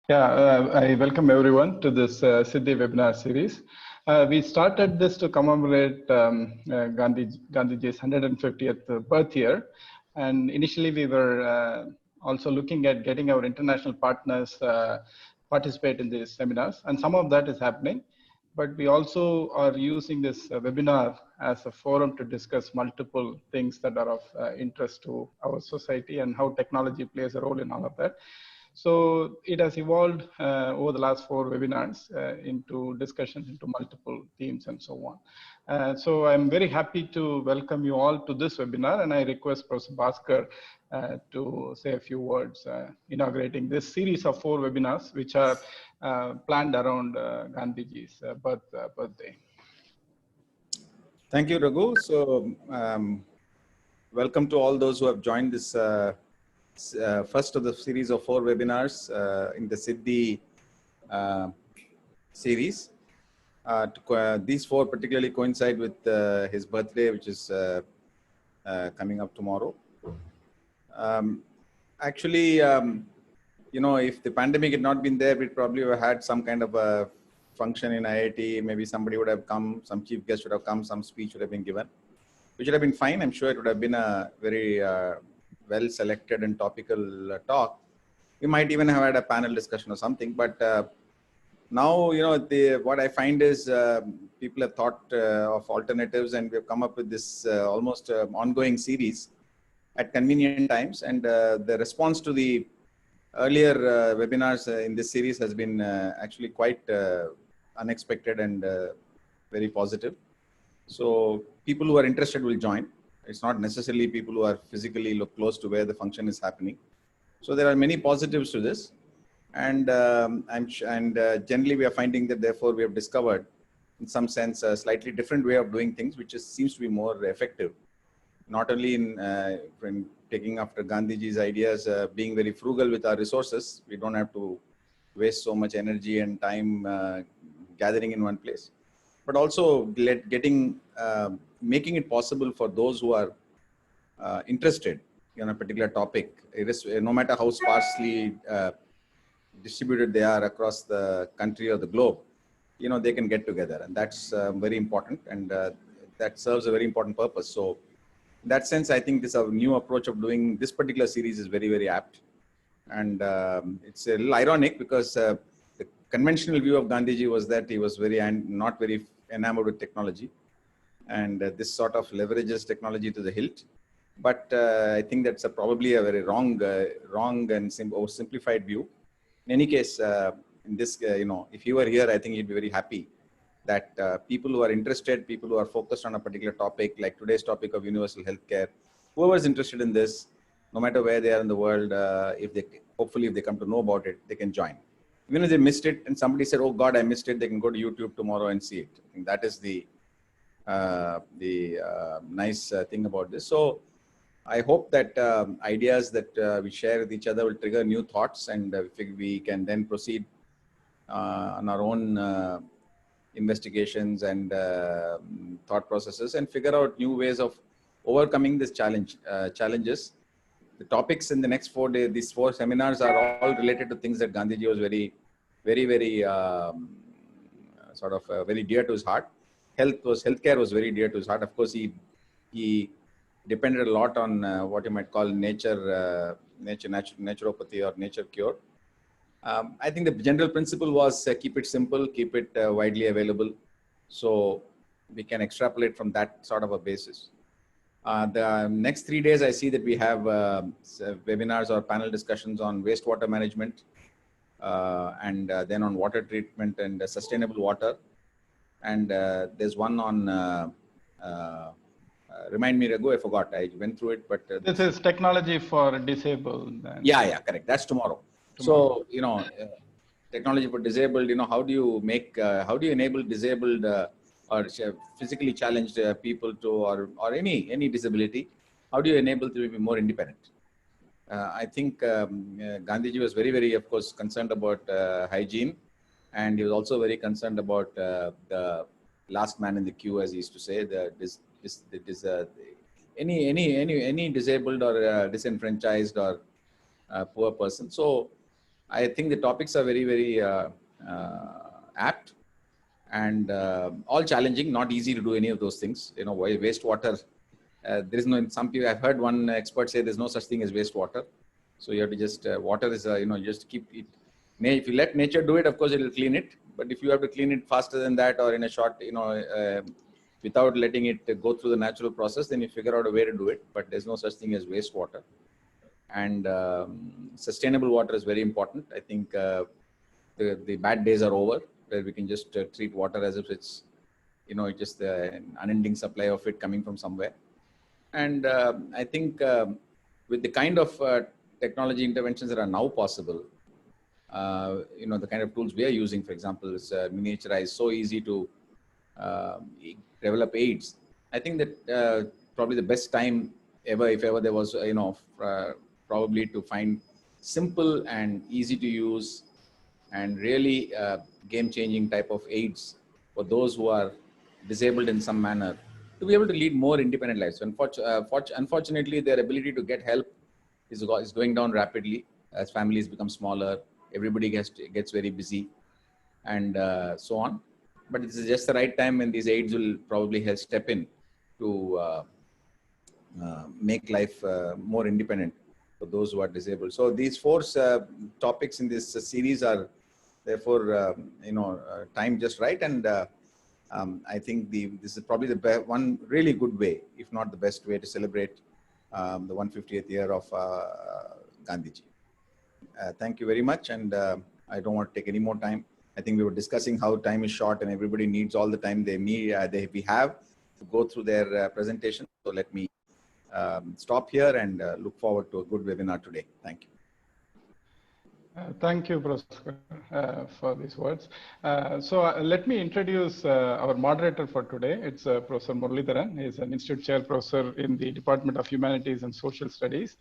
I welcome everyone to this Siddhi webinar series. We started this to commemorate Gandhiji's 150th birth year. And initially we were also looking at getting our international partners participate in these seminars. And some of that is happening. But we also are using this webinar as a forum to discuss multiple things that are of interest to our society and how technology plays a role in all of that. So it has evolved over the last 4 webinars into discussions into multiple themes and so on. So I'm very happy to welcome you all to this webinar, and I request Professor Bhaskar to say a few words inaugurating this series of 4 webinars, which are planned around Gandhiji's birthday. Thank you, Raghu. So, welcome to all those who have joined this first of the series of 4 webinars in the Siddhi series. These 4 particularly coincide with his birthday, which is coming up tomorrow. Actually, you know, if the pandemic had not been there, we'd probably have had some kind of a function in IIT. Maybe somebody would have come, some chief guest would have come, some speech would have been given, which would have been fine. I'm sure it would have been a very well selected and topical talk. We might even have had a panel discussion or something, but now, you know, what I find is people have thought of alternatives, and we've come up with this almost ongoing series at convenient times. And the response to the earlier webinars in this series has been actually quite unexpected and very positive. So people who are interested will join. It's not necessarily people who are physically close to where the function is happening. So there are many positives to this. And generally we are finding that therefore we have discovered in some sense a slightly different way of doing things, which seems to be more effective. Not only in taking after Gandhiji's ideas, being very frugal with our resources. We don't have to waste so much energy and time gathering in one place, but also making it possible for those who are interested in a particular topic, no matter how sparsely distributed they are across the country or the globe, you know, they can get together, and that's very important, and that serves a very important purpose. So in that sense, I think this new approach of doing this particular series is very, very apt. And it's a little ironic because the conventional view of Gandhiji was that he was not very enamored with technology, and this sort of leverages technology to the hilt. But I think that's probably a very wrong and simplified view. In any case, in this, you know, if he were here, I think he'd be very happy that people who are interested, people who are focused on a particular topic, like today's topic of universal healthcare, whoever is interested in this, no matter where they are in the world, hopefully if they come to know about it, they can join. Even if they missed it and somebody said, "Oh God, I missed it," they can go to YouTube tomorrow and see it. I think that is the nice thing about this. So I hope that ideas that we share with each other will trigger new thoughts, and we can then proceed on our own investigations and thought processes and figure out new ways of overcoming this challenges. The topics in the next 4 days, these 4 seminars are all related to things that Gandhiji was very very dear to his heart. Healthcare was very dear to his heart. Of course, he depended a lot on what you might call naturopathy or nature cure. I think the general principle was keep it simple, keep it widely available. So we can extrapolate from that sort of a basis. The next 3 days, I see that we have webinars or panel discussions on wastewater management, and then on water treatment and sustainable water. And there's one on, remind me, Raghu, I forgot. I went through it, but this is technology for disabled. Yeah, correct. That's tomorrow. So, you know, technology for disabled, you know, how do you enable disabled or physically challenged people to, or any disability, how do you enable them to be more independent? I think Gandhiji was very, of course, concerned about hygiene, and he was also very concerned about the last man in the queue, as he used to say, any disabled or disenfranchised or poor person. So I think the topics are very, very apt and all challenging, not easy to do any of those things. You know, wastewater, there is no, in some people, I've heard one expert say there's no such thing as wastewater. So you have to just, water is, you know, just keep it. If you let nature do it, of course, it will clean it. But if you have to clean it faster than that or in a short, you know, without letting it go through the natural process, then you figure out a way to do it. But there's no such thing as wastewater. And sustainable water is very important. I think the bad days are over, where we can just treat water as if it's, you know, just an unending supply of it coming from somewhere. And I think with the kind of technology interventions that are now possible, you know, the kind of tools we are using, for example, is miniaturized, so easy to develop aids. I think that probably the best time ever, if ever there was, you know, probably to find simple and easy to use and really game-changing type of aids for those who are disabled in some manner to be able to lead more independent lives. Unfortunately, their ability to get help is going down rapidly as families become smaller. Everybody gets very busy and so on. But this is just the right time when these aids will probably help step in to make life more independent for those who are disabled. So these four topics in this series are therefore, you know, timed just right. And I think this is probably the one really good way, if not the best way, to celebrate the 150th year of Gandhiji. Thank you very much. And I don't want to take any more time. I think we were discussing how time is short and everybody needs all the time we have to go through their presentation. So let me stop here and look forward to a good webinar today. Thank you. Thank you, Professor, for these words. Let me introduce our moderator for today. It's Professor Muralidharan. He's an Institute Chair Professor in the Department of Humanities and Social Studies.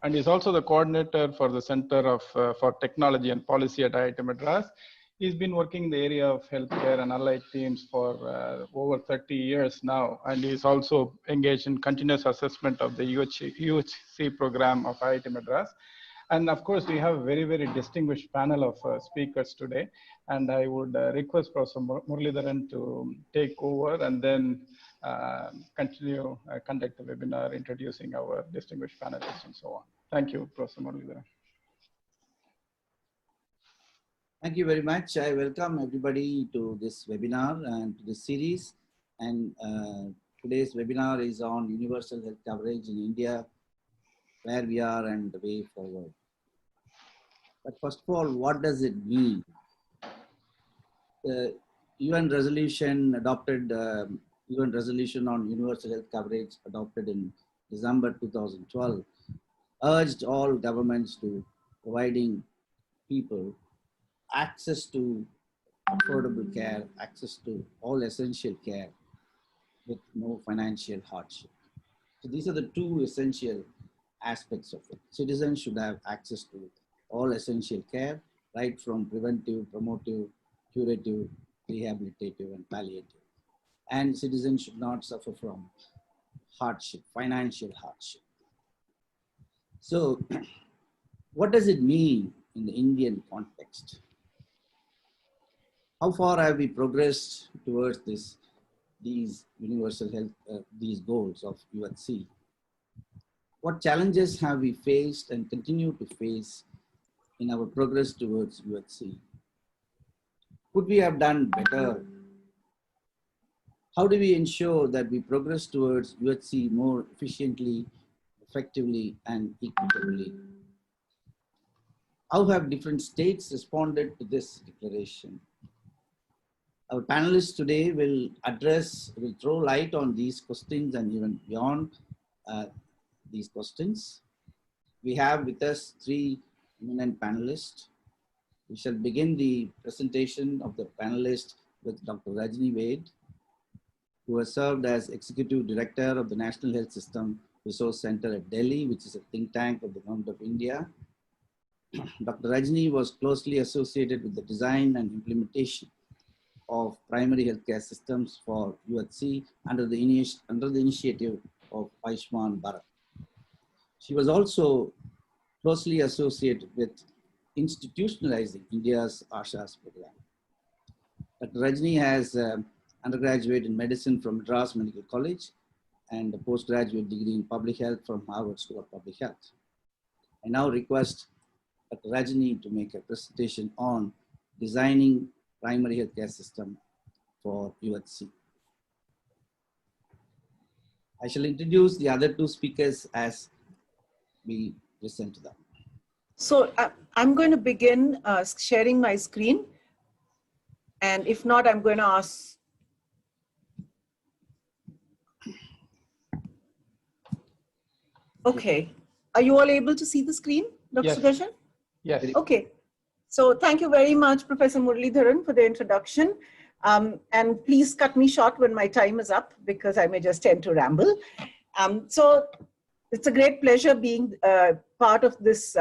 And he's also the coordinator for the Center for Technology and Policy at IIT Madras. He's been working in the area of healthcare and allied teams for over 30 years now. And he's also engaged in continuous assessment of the UHC program of IIT Madras. And of course, we have a very, very distinguished panel of speakers today. And I would request Professor Muralidharan to take over and then continue conduct the webinar, introducing our distinguished panelists and so on. Thank you, Professor Muralidharan. Thank you very much. I welcome everybody to this webinar and to this series. And today's webinar is on universal health coverage in India, where we are and the way forward. But first of all, what does it mean? The UN resolution adopted, UN resolution on universal health coverage adopted in December 2012 urged all governments to providing people access to affordable care, access to all essential care with no financial hardship. So these are the two essential aspects of it. Citizens should have access to all essential care, right from preventive, promotive, curative, rehabilitative, and palliative. And citizens should not suffer from hardship, financial hardship. So what does it mean in the Indian context? How far have we progressed towards these universal health, these goals of UHC? What challenges have we faced and continue to face in our progress towards UHC? Could we have done better? How do we ensure that we progress towards UHC more efficiently, effectively, and equitably? How have different states responded to this declaration? Our panelists today will throw light on these questions and even beyond these questions. We have with us three eminent panelists. We shall begin the presentation of the panelists with Dr. Rajni Vaid, who has served as Executive Director of the National Health System Resource Center at Delhi, which is a think tank of the Government of India. Dr. Rajni was closely associated with the design and implementation of primary healthcare systems for UHC under the initiative of Ayushman Bharat. She was also closely associated with institutionalizing India's ASHA's program. Dr. Rajni has undergraduate in medicine from Madras Medical College and a postgraduate degree in public health from Harvard School of Public Health. I now request Dr. Rajni to make a presentation on designing primary healthcare system for UHC. I shall introduce the other two speakers as we listen to them. So I'm going to begin sharing my screen. And if not, I'm going to ask. Okay. Are you all able to see the screen, Dr. Yes. Sudarshan? Yes. Okay. So thank you very much, Professor Muralidharan, for the introduction. And please cut me short when my time is up because I may just tend to ramble. So it's a great pleasure being part of this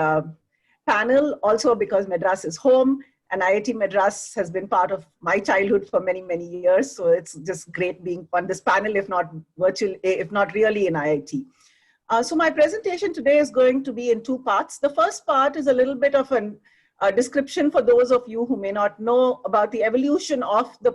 panel, also because Madras is home and IIT Madras has been part of my childhood for many, many years. So it's just great being on this panel, if not virtual, if not really in IIT. So my presentation today is going to be in two parts. The first part is a little bit of a description for those of you who may not know about the evolution of the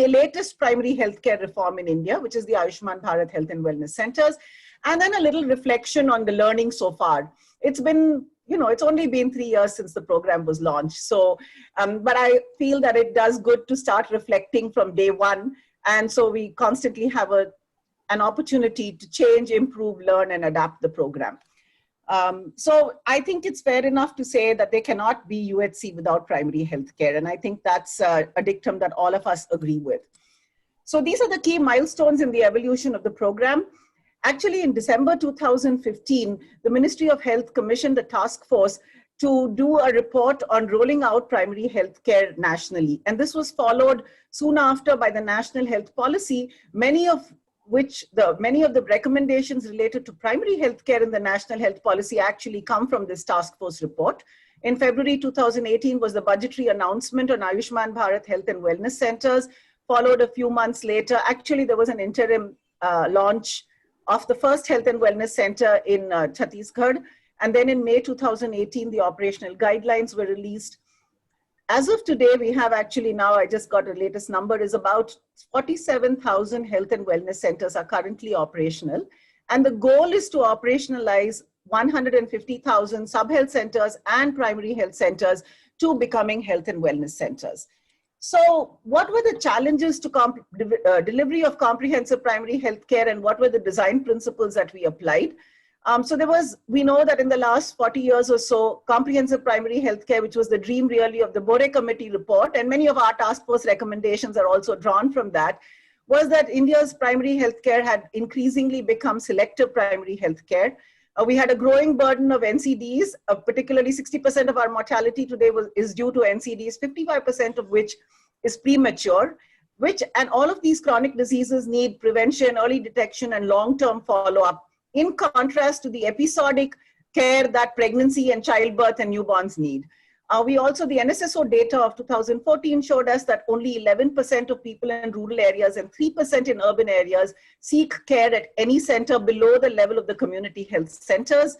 latest primary healthcare reform in India, which is the Ayushman Bharat Health and Wellness Centers, and then a little reflection on the learning so far. It's been, it's only been 3 years since the program was launched. So, but I feel that it does good to start reflecting from day one. And so we constantly have an opportunity to change, improve, learn, and adapt the program. So I think it's fair enough to say that there cannot be UHC without primary health care. And I think that's a dictum that all of us agree with. So these are the key milestones in the evolution of the program. Actually, in December 2015, the Ministry of Health commissioned a task force to do a report on rolling out primary health care nationally. And this was followed soon after by the National Health Policy, many of the recommendations related to primary health care in the National Health Policy actually come from this task force report. In February 2018 was the budgetary announcement on Ayushman Bharat Health and Wellness Centers, followed a few months later. Actually, there was an interim launch of the first health and wellness center in Chhattisgarh. And then in May 2018, the operational guidelines were released. As of today, we have actually now, I just got the latest number, is about 47,000 health and wellness centers are currently operational. And the goal is to operationalize 150,000 sub-health centers and primary health centers to becoming health and wellness centers. So what were the challenges to delivery of comprehensive primary health care, and what were the design principles that we applied? We know that in the last 40 years or so, comprehensive primary health care, which was the dream really of the Bore Committee report, and many of our task force recommendations are also drawn from that, was that India's primary health care had increasingly become selective primary health care. We had a growing burden of NCDs, particularly 60% of our mortality today is due to NCDs, 55% of which is premature, and all of these chronic diseases need prevention, early detection, and long-term follow-up, in contrast to the episodic care that pregnancy and childbirth and newborns need. The NSSO data of 2014 showed us that only 11% of people in rural areas and 3% in urban areas seek care at any center below the level of the community health centers.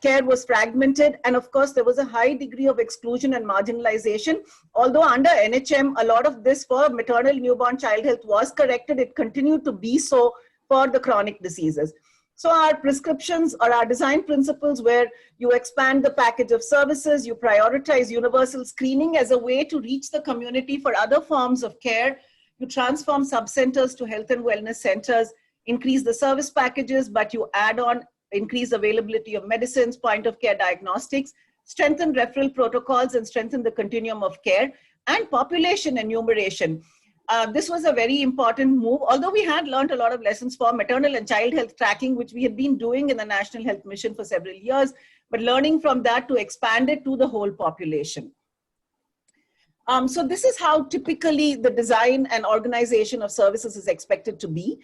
Care was fragmented, and of course, there was a high degree of exclusion and marginalization. Although under NHM, a lot of this for maternal, newborn, child health was corrected, it continued to be so for the chronic diseases. So our prescriptions or our design principles where you expand the package of services, you prioritize universal screening as a way to reach the community for other forms of care, you transform sub-centers to health and wellness centers, increase the service packages, but you add on increased availability of medicines, point of care diagnostics, strengthen referral protocols, and strengthen the continuum of care, and population enumeration. This was a very important move, although we had learned a lot of lessons for maternal and child health tracking, which we had been doing in the National Health Mission for several years, but learning from that to expand it to the whole population. So this is how typically the design and organization of services is expected to be.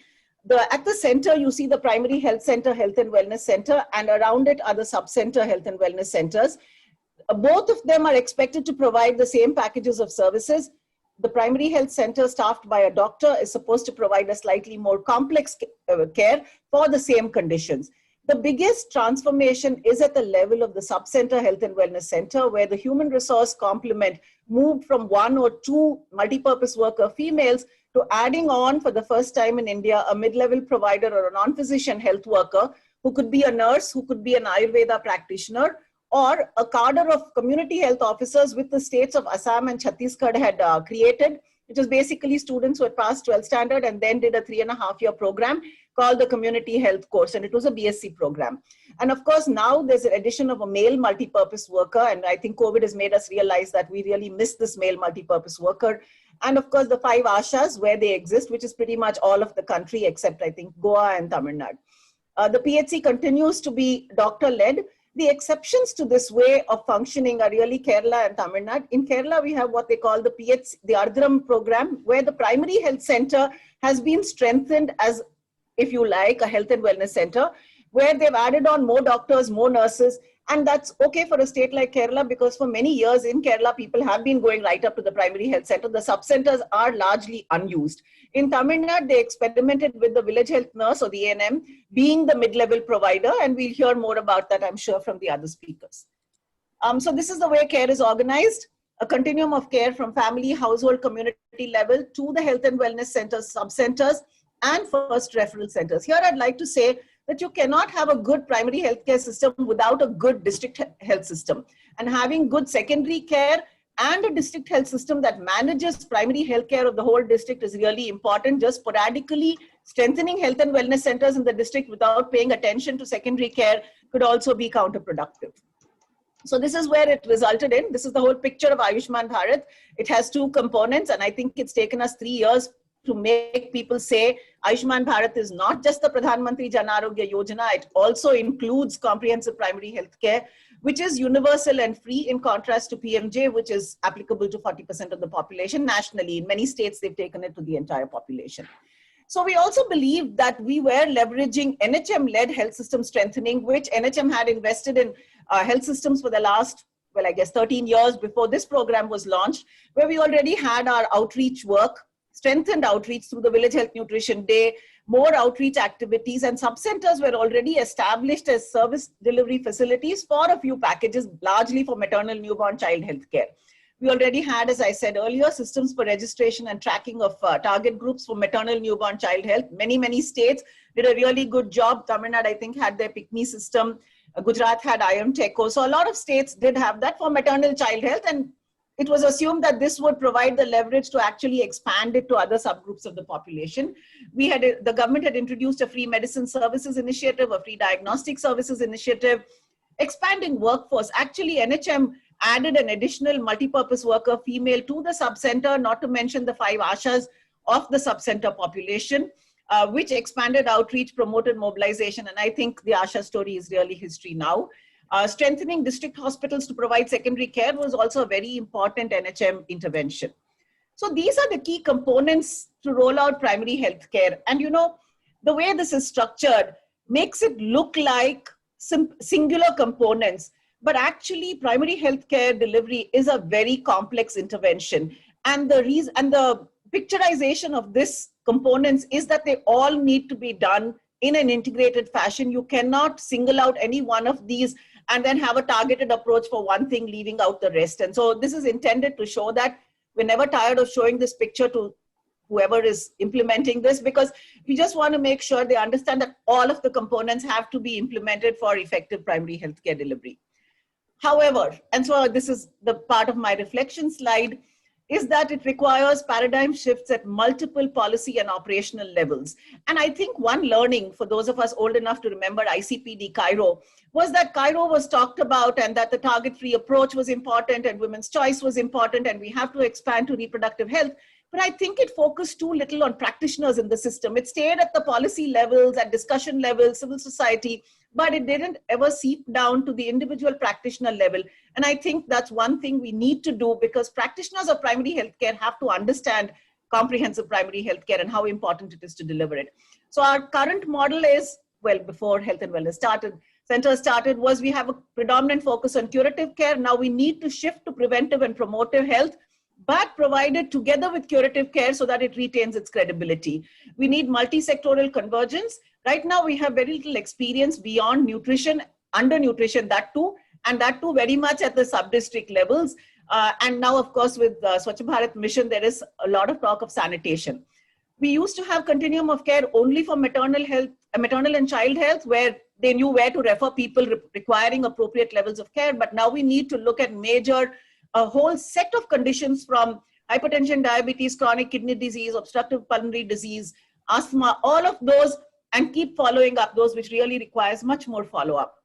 At the center, you see the primary health center, health and wellness center, and around it are the sub-center health and wellness centers. Both of them are expected to provide the same packages of services. The primary health center staffed by a doctor is supposed to provide a slightly more complex care for the same conditions. The biggest transformation is at the level of the sub-center health and wellness center, where the human resource complement moved from 1 or 2 multi-purpose worker females to adding on for the first time in India a mid-level provider or a non-physician health worker who could be a nurse, who could be an Ayurveda practitioner, or a cadre of community health officers with the states of Assam and Chhattisgarh had created, which is basically students who had passed 12th standard and then did a 3.5-year program called the community health course, and it was a BSc program. And of course, now there's an addition of a male multi-purpose worker, and I think COVID has made us realize that we really miss this male multi-purpose worker. And of course, the 5 Ashas where they exist, which is pretty much all of the country except I think Goa and Tamil Nadu. The PHC continues to be doctor-led. The exceptions to this way of functioning are really Kerala and Tamil Nadu. In Kerala, we have what they call the PHC, the Ardhram program, where the primary health center has been strengthened as, if you like, a health and wellness center, where they've added on more doctors, more nurses. And that's okay for a state like Kerala, because for many years in Kerala, people have been going right up to the primary health center. The sub-centers are largely unused. In Tamil Nadu, they experimented with the village health nurse, or the ANM, being the mid-level provider. And we'll hear more about that, I'm sure, from the other speakers. So this is the way care is organized. A continuum of care from family, household, community level to the health and wellness centers, sub-centers, and first referral centers. Here, I'd like to say that you cannot have a good primary healthcare system without a good district health system. And having good secondary care and a district health system that manages primary healthcare of the whole district is really important. Just sporadically strengthening health and wellness centers in the district without paying attention to secondary care could also be counterproductive. So this is where it resulted in. This is the whole picture of Ayushman Bharat. It has 2 components, and I think it's taken us 3 years to make people say Ayushman Bharat is not just the Pradhan Mantri Jan Arogya Yojana, it also includes comprehensive primary health care, which is universal and free, in contrast to PMJ, which is applicable to 40% of the population nationally. In many states, they've taken it to the entire population. So we also believe that we were leveraging NHM-led health system strengthening, which NHM had invested in health systems for the last, well, I guess 13 years before this program was launched, where we already had our outreach work, strengthened outreach through the Village Health Nutrition Day, more outreach activities, and sub-centers were already established as service delivery facilities for a few packages, largely for maternal, newborn, child health care. We already had, as I said earlier, systems for registration and tracking of target groups for maternal, newborn, child health. Many states did a really good job. Tamil Nadu, I think, had their PICMI system. Gujarat had IMTECO. So a lot of states did have that for maternal child health, and it was assumed that this would provide the leverage to actually expand it to other subgroups of the population. The government had introduced a free medicine services initiative, a free diagnostic services initiative, expanding workforce. Actually, NHM added an additional multi-purpose worker female to the sub-center, not to mention the 5 Ashas of the sub-center population, which expanded outreach, promoted mobilization. And I think the Asha story is really history now. Strengthening district hospitals to provide secondary care was also a very important NHM intervention. So these are the key components to roll out primary health care. And you know, the way this is structured makes it look like singular components, but actually primary health care delivery is a very complex intervention. And the picturization of this components is that they all need to be done in an integrated fashion. You cannot single out any one of these and then have a targeted approach for one thing, leaving out the rest. And so this is intended to show that we're never tired of showing this picture to whoever is implementing this, because we just want to make sure they understand that all of the components have to be implemented for effective primary healthcare delivery. However, and so this is the part of my reflection slide, is that it requires paradigm shifts at multiple policy and operational levels. And I think one learning for those of us old enough to remember ICPD Cairo was that Cairo was talked about, and that the target-free approach was important, and women's choice was important, and we have to expand to reproductive health. But I think it focused too little on practitioners in the system. It stayed at the policy levels, at discussion levels, civil society, but it didn't ever seep down to the individual practitioner level. And I think that's one thing we need to do, because practitioners of primary healthcare have to understand comprehensive primary healthcare and how important it is to deliver it. So our current model is, well, before Health and Wellness Center started, was we have a predominant focus on curative care. Now we need to shift to preventive and promotive health, but provided together with curative care so that it retains its credibility. We need multi-sectoral convergence. Right now, we have very little experience beyond nutrition, undernutrition, that too very much at the sub-district levels. And now, of course, with the Swachh Bharat mission, there is a lot of talk of sanitation. We used to have continuum of care only for maternal health, maternal and child health, where they knew where to refer people requiring appropriate levels of care. But now we need to look at a whole set of conditions from hypertension, diabetes, chronic kidney disease, obstructive pulmonary disease, asthma, all of those, and keep following up those which really requires much more follow-up.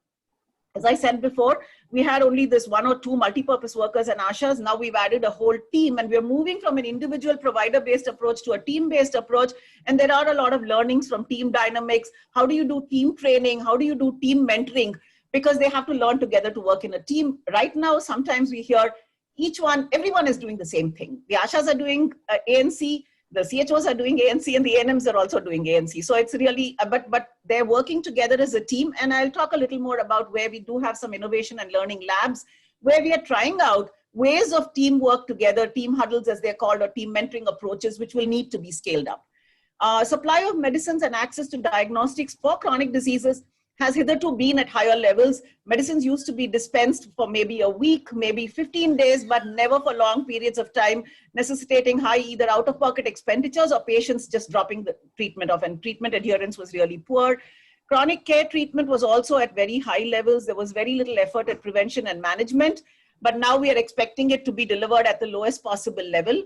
As I said before, we had only this 1 or 2 multi-purpose workers and ASHAs. Now we've added a whole team, and we're moving from an individual provider-based approach to a team-based approach. And there are a lot of learnings from team dynamics. How do you do team training? How do you do team mentoring? Because they have to learn together to work in a team. Right now, sometimes we hear everyone is doing the same thing. The ASHAs are doing ANC, the CHOs are doing ANC, and the ANMs are also doing ANC. So it's really, but they're working together as a team. And I'll talk a little more about where we do have some innovation and learning labs, where we are trying out ways of teamwork together, team huddles as they're called, or team mentoring approaches, which will need to be scaled up. Supply of medicines and access to diagnostics for chronic diseases has hitherto been at higher levels. Medicines used to be dispensed for maybe a week, maybe 15 days, but never for long periods of time, necessitating high either out-of-pocket expenditures or patients just dropping the treatment off, and treatment adherence was really poor. Chronic care treatment was also at very high levels. There was very little effort at prevention and management, but now we are expecting it to be delivered at the lowest possible level.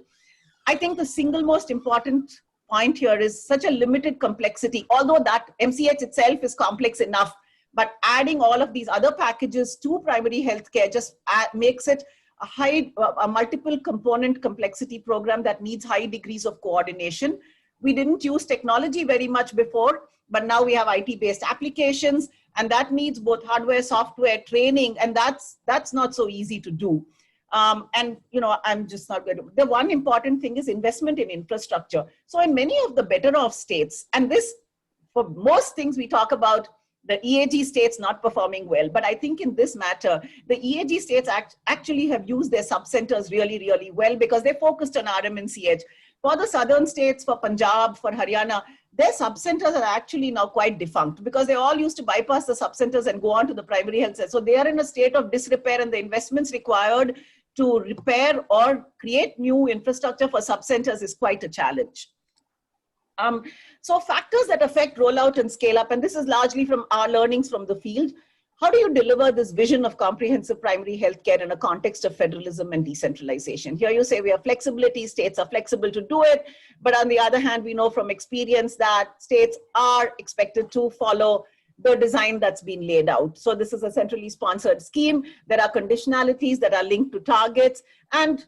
I think the single most important point here is such a limited complexity, although that MCH itself is complex enough, but adding all of these other packages to primary healthcare just makes it a multiple component complexity program that needs high degrees of coordination. We didn't use technology very much before, but now we have IT-based applications, and that needs both hardware, software, training, and that's not so easy to do. And, I'm just not going to, the one important thing is investment in infrastructure. So in many of the better off states, and this, for most things we talk about the EAG states not performing well, but I think in this matter, the EAG states actually have used their sub-centers really, really well, because they focused on RM and CH. For the southern states, for Punjab, for Haryana, their sub-centers are actually now quite defunct, because they all used to bypass the sub-centers and go on to the primary health center. So they are in a state of disrepair, and the investments required to repair or create new infrastructure for sub-centers is quite a challenge. So factors that affect rollout and scale up, and this is largely from our learnings from the field. How do you deliver this vision of comprehensive primary healthcare in a context of federalism and decentralization? Here you say we have flexibility, states are flexible to do it, but on the other hand, we know from experience that states are expected to follow the design that's been laid out. So this is a centrally sponsored scheme. There are conditionalities that are linked to targets, and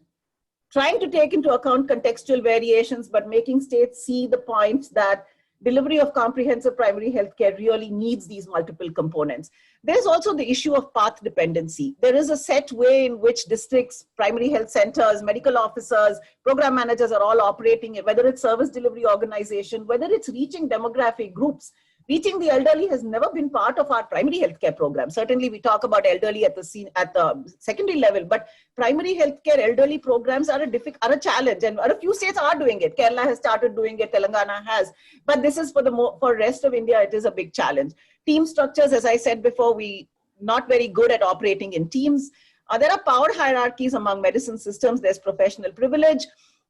trying to take into account contextual variations, but making states see the points that delivery of comprehensive primary healthcare really needs these multiple components. There's also the issue of path dependency. There is a set way in which districts, primary health centers, medical officers, program managers are all operating, whether it's service delivery organization, whether it's reaching demographic groups. Reaching the elderly has never been part of our primary healthcare program. Certainly we talk about elderly at the secondary level, but primary healthcare elderly programs are a challenge, and a few states are doing it. Kerala has started doing it, Telangana has, but this is for rest of India, it is a big challenge. Team structures, as I said before, we not very good at operating in teams. There are power hierarchies among medicine systems. There's professional privilege.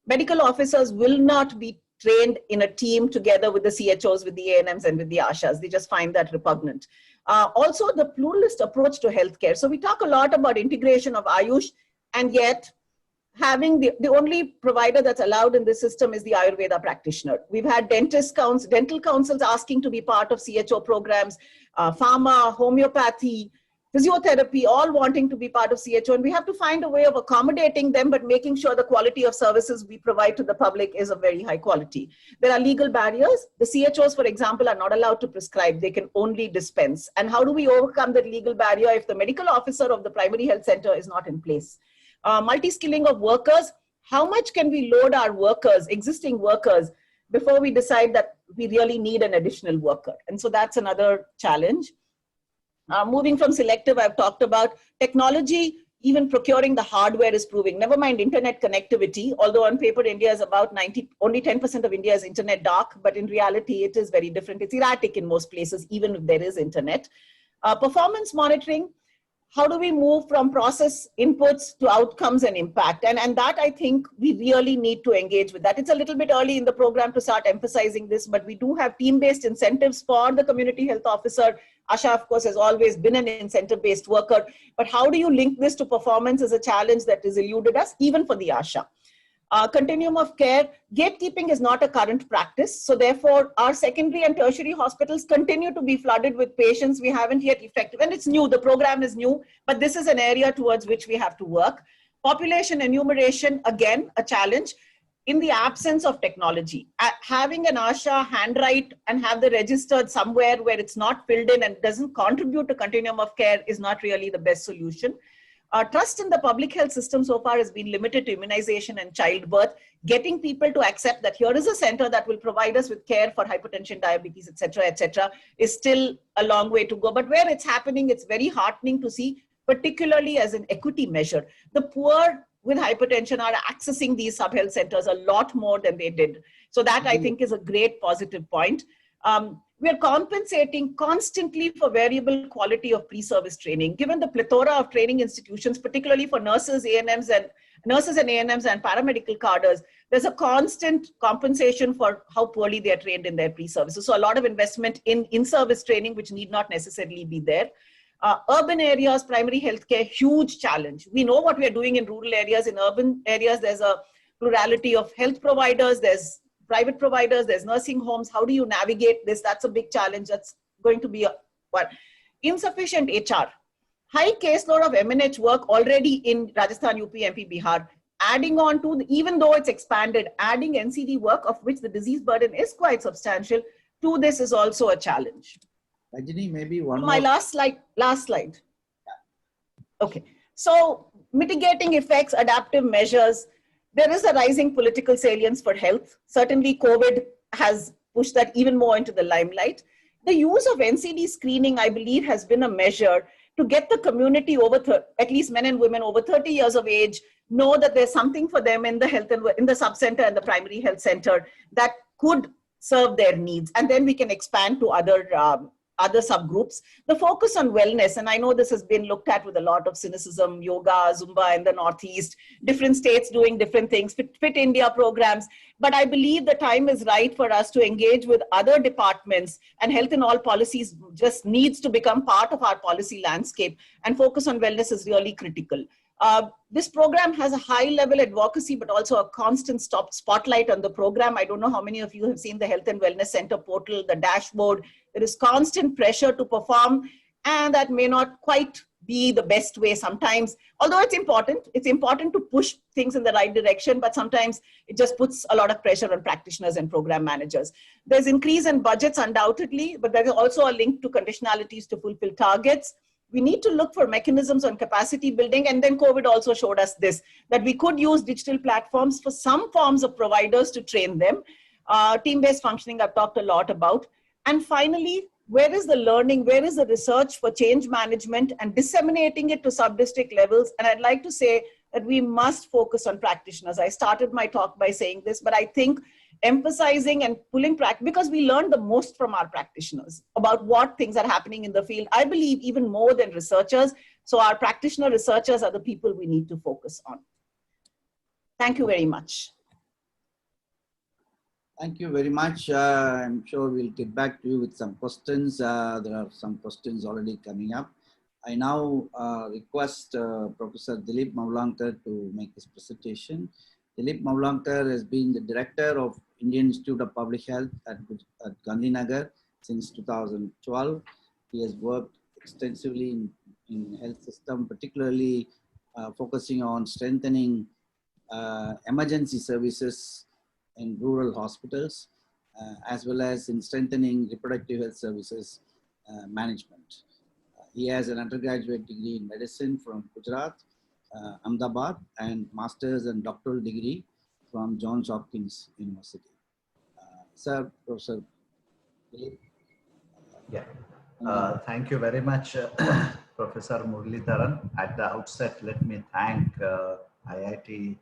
Medical officers will not be trained in a team together with the CHOs, with the ANMs, and with the ASHAs. They just find that repugnant. Also, the pluralist approach to healthcare. So we talk a lot about integration of Ayush, and yet having the only provider that's allowed in this system is the Ayurveda practitioner. We've had dental councils asking to be part of CHO programs, pharma, homeopathy, physiotherapy, all wanting to be part of CHO, and we have to find a way of accommodating them, but making sure the quality of services we provide to the public is of very high quality. There are legal barriers. The CHOs, for example, are not allowed to prescribe. They can only dispense. And how do we overcome that legal barrier if the medical officer of the primary health center is not in place? Multi-skilling of workers. How much can we load our workers, existing workers, before we decide that we really need an additional worker? And so that's another challenge. Moving from selective, I've talked about technology. Even procuring the hardware is proving, never mind internet connectivity, although on paper India is about 90, only 10% of India is internet dark, but in reality it is very different. It's erratic in most places, even if there is internet. Performance monitoring, how do we move from process inputs to outcomes and impact? And that I think we really need to engage with that. It's a little bit early in the program to start emphasizing this, but we do have team-based incentives for the community health officer. Asha, of course, has always been an incentive-based worker, but how do you link this to performance is a challenge that has eluded us, even for the Asha. Continuum of care, gatekeeping is not a current practice. So therefore, our secondary and tertiary hospitals continue to be flooded with patients we haven't yet effective. And it's new, the program is new, but this is an area towards which we have to work. Population enumeration, again, a challenge. In the absence of technology, having an ASHA handwrite and have the registered somewhere where it's not filled in and doesn't contribute to continuum of care is not really the best solution. Trust in the public health system so far has been limited to immunization and childbirth. Getting people to accept that here is a center that will provide us with care for hypertension, diabetes, etc., is still a long way to go. But where it's happening, it's very heartening to see, particularly as an equity measure. The poor with hypertension are accessing these sub-health centers a lot more than they did. So that I think is a great positive point. We are compensating constantly for variable quality of pre-service training. Given the plethora of training institutions, particularly for nurses, ANMs and paramedical cadres, there's a constant compensation for how poorly they are trained in their pre-services. So a lot of investment in in-service training, which need not necessarily be there. Urban areas, primary healthcare, huge challenge. We know what we are doing in rural areas. In urban areas, there's a plurality of health providers, there's private providers, there's nursing homes. How do you navigate this? That's a big challenge. That's going to be one. Insufficient HR. High caseload of MNH work already in Rajasthan, UP, MP, Bihar. Adding on to, even though it's expanded, adding NCD work, of which the disease burden is quite substantial, to this is also a challenge. Rajini, maybe one My more. last slide. Okay. So mitigating effects, adaptive measures. There is a rising political salience for health. Certainly COVID has pushed that even more into the limelight. The use of NCD screening, I believe, has been a measure to get the community over, at least men and women over 30 years of age, know that there's something for them in the health and in the sub-center and the primary health center that could serve their needs. And then we can expand to other subgroups. The focus on wellness, and I know this has been looked at with a lot of cynicism, yoga, Zumba in the Northeast, different states doing different things, Fit India programs. But I believe the time is right for us to engage with other departments, and health in all policies just needs to become part of our policy landscape, and focus on wellness is really critical. This program has a high level advocacy, but also a constant spotlight on the program. I don't know how many of you have seen the Health and Wellness Center portal, the dashboard. There is constant pressure to perform, and that may not quite be the best way sometimes. Although it's important to push things in the right direction, but sometimes it just puts a lot of pressure on practitioners and program managers. There's increase in budgets undoubtedly, but there is also a link to conditionalities to fulfill targets. We need to look for mechanisms on capacity building. And then COVID also showed us this, that we could use digital platforms for some forms of providers to train them. Team-based functioning, I've talked a lot about. And finally, where is the learning? Where is the research for change management and disseminating it to sub-district levels? And I'd like to say that we must focus on practitioners. I started my talk by saying this, but I think emphasizing and pulling because we learn the most from our practitioners about what things are happening in the field. I believe even more than researchers. So our practitioner researchers are the people we need to focus on. Thank you very much. Thank you very much. I'm sure we'll get back to you with some questions. There are some questions already coming up. I now request Professor Dilip Mavlankar to make his presentation. Dilip Mavlankar has been the director of Indian Institute of Public Health at Gandhinagar since 2012. He has worked extensively in health system, particularly focusing on strengthening emergency services in rural hospitals, as well as in strengthening reproductive health services management. He has an undergraduate degree in medicine from Gujarat, Ahmedabad, and master's and doctoral degree from Johns Hopkins University. Sir, Professor Dilip. Yeah, thank you very much, Professor Muralidharan. At the outset, let me thank IIT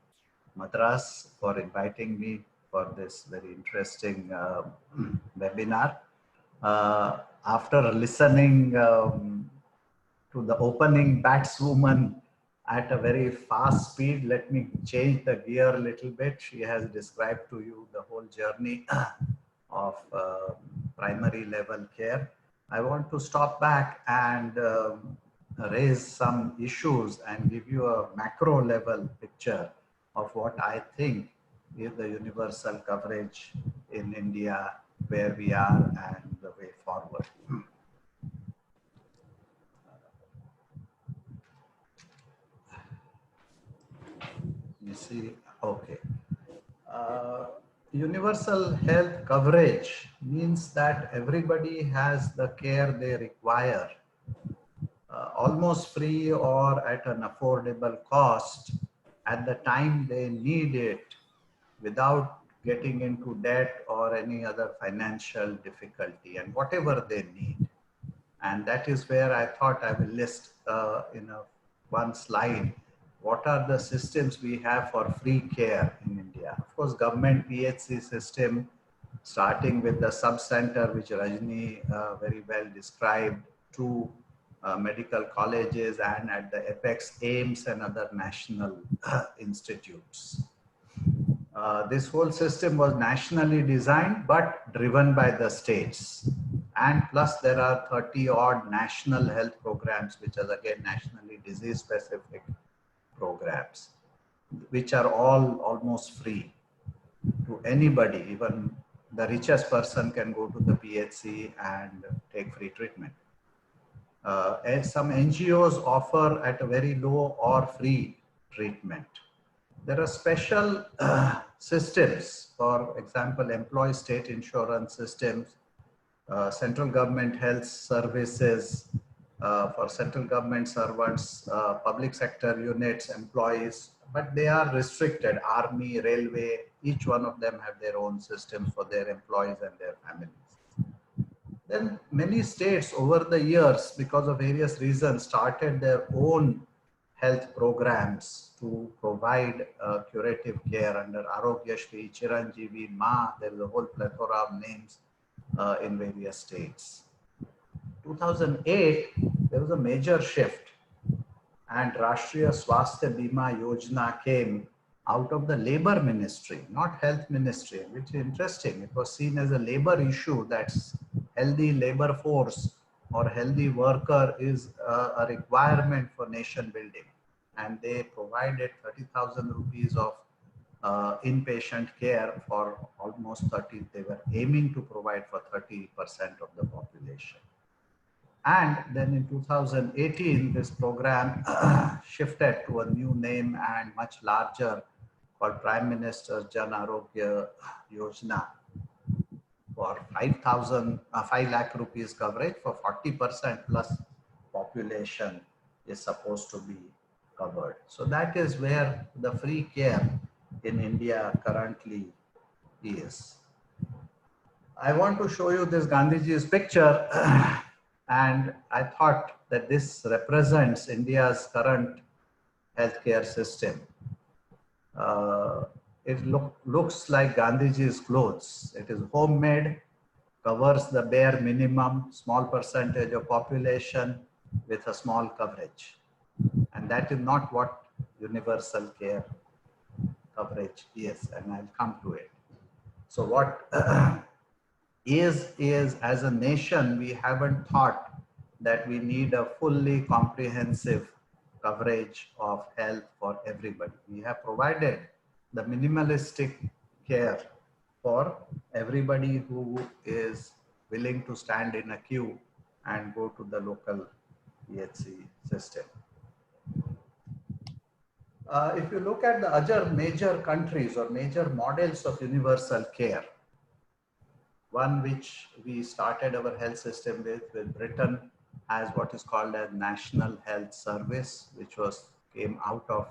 Madras for inviting me for this very interesting webinar. After listening to the opening batswoman at a very fast speed, let me change the gear a little bit. She has described to you the whole journey of primary level care. I want to stop back and raise some issues and give you a macro level picture of what I think is the universal coverage in India, where we are and the way forward. You see, okay. Universal health coverage means that everybody has the care they require, almost free or at an affordable cost at the time they need it, without getting into debt or any other financial difficulty, and whatever they need. And that is where I thought I will list in one slide what are the systems we have for free care in India. Of course, government PHC system, starting with the sub-center, which Rajni very well described, to medical colleges, and at the apex AIIMS and other national institutes. This whole system was nationally designed but driven by the states. And plus there are 30 odd national health programs, which are again nationally disease specific programs, which are all almost free to anybody. Even the richest person can go to the PHC and take free treatment. And some NGOs offer at a very low or free treatment. There are special systems, for example, employee state insurance systems, central government health services for central government servants, public sector units, employees, but they are restricted. Army, railway, each one of them have their own systems for their employees and their families. Then many states over the years, because of various reasons, started their own health programs to provide curative care under Arogyashri, Chiranjeevi, Ma. There is a whole plethora of names in various states. 2008, there was a major shift, and Rashtriya Swasthya Bima Yojana came out of the labor ministry, not health ministry, which is interesting. It was seen as a labor issue, that's healthy labor force or healthy worker is a requirement for nation building. And they provided 30,000 rupees of inpatient care for almost 30, they were aiming to provide for 30% of the population. And then in 2018, this program shifted to a new name and much larger, called Prime Minister's Jan Arogya Yojana, for 5 lakh rupees coverage for 40% plus population is supposed to be covered. So that is where the free care in India currently is. I want to show you this Gandhiji's picture and I thought that this represents India's current healthcare system. It looks like Gandhiji's clothes. It is homemade, covers the bare minimum, small percentage of population with a small coverage. And that is not what universal care coverage is, and I'll come to it. So what is as a nation, we haven't thought that we need a fully comprehensive coverage of health for everybody. We have provided the minimalistic care for everybody who is willing to stand in a queue and go to the local PHC system. If you look at the other major countries or major models of universal care, one which we started our health system with Britain has what is called a National Health Service, which came out of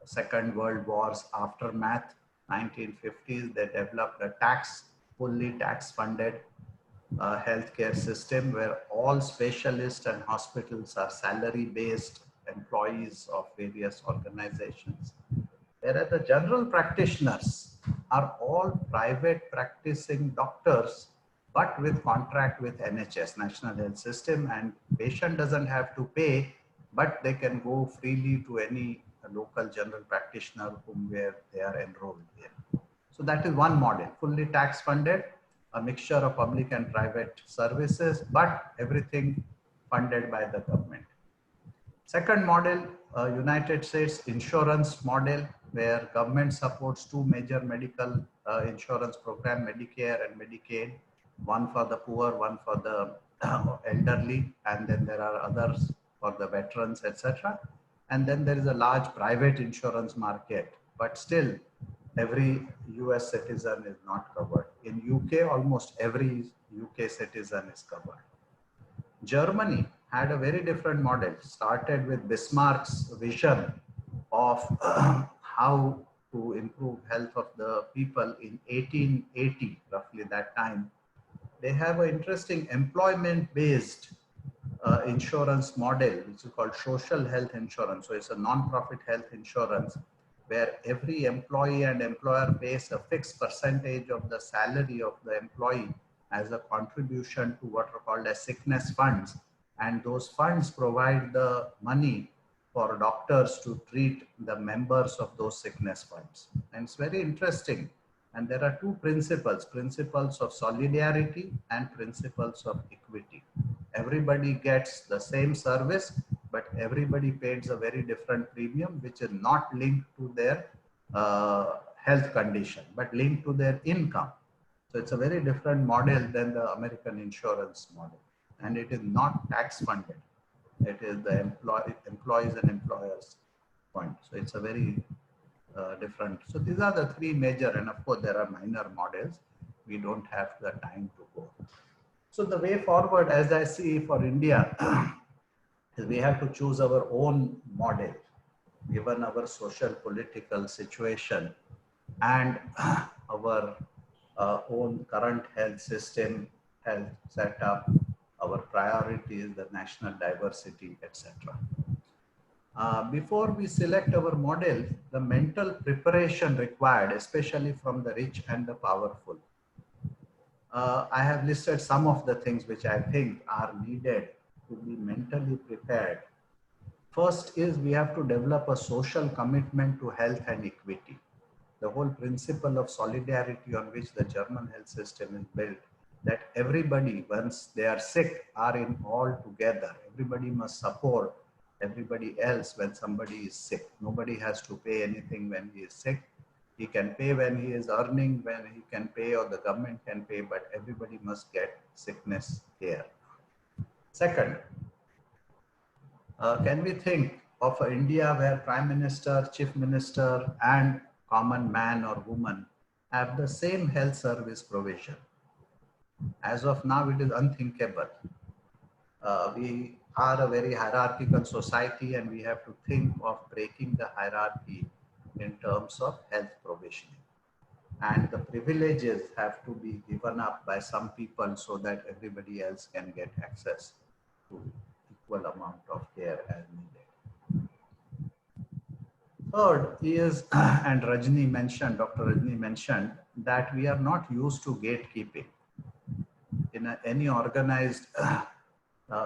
Second World War's aftermath, 1950s. They developed a fully tax funded healthcare system where all specialists and hospitals are salary-based employees of various organizations, whereas the general practitioners are all private practicing doctors, but with contract with NHS, National Health System, and patient doesn't have to pay, but they can go freely to any local general practitioner where they are enrolled in. So that is one model, fully tax funded, a mixture of public and private services, but everything funded by the government. Second model, United States insurance model, where government supports two major medical insurance program, Medicare and Medicaid, one for the poor, one for the elderly, and then there are others for the veterans, etc. And then there is a large private insurance market, but still every US citizen is not covered. In UK, almost every UK citizen is covered. Germany had a very different model, started with Bismarck's vision of how to improve health of the people in 1880, roughly that time. They have an interesting employment-based insurance model, which is called social health insurance. So it's a non-profit health insurance where every employee and employer pays a fixed percentage of the salary of the employee as a contribution to what are called as sickness funds. And those funds provide the money for doctors to treat the members of those sickness funds. And it's very interesting. And there are two principles, principles of solidarity and principles of equity. Everybody gets the same service, but everybody pays a very different premium, which is not linked to their health condition, but linked to their income. So it's a very different model than the American insurance model. And it is not tax funded. It is the employees and employers point. So it's a very different. So these are the three major, and of course there are minor models. We don't have the time to go. So the way forward, as I see for India, is we have to choose our own model, given our social political situation and our own current health system, health setup, our priorities, the national diversity, etc. Before we select our model, the mental preparation required, especially from the rich and the powerful. I have listed some of the things which I think are needed to be mentally prepared. First is we have to develop a social commitment to health and equity. The whole principle of solidarity on which the German health system is built, that everybody, once they are sick, are in all together. Everybody must support everybody else when somebody is sick. Nobody has to pay anything when he is sick. He can pay when he is earning, when he can pay, or the government can pay, but everybody must get sickness care. Second, can we think of India where Prime Minister, Chief Minister, and common man or woman have the same health service provision? As of now, it is unthinkable. We are a very hierarchical society, and we have to think of breaking the hierarchy in terms of health provisioning. And the privileges have to be given up by some people so that everybody else can get access to equal amount of care as needed. Third is, and Rajni mentioned, Dr. Rajni mentioned, that we are not used to gatekeeping. In any organized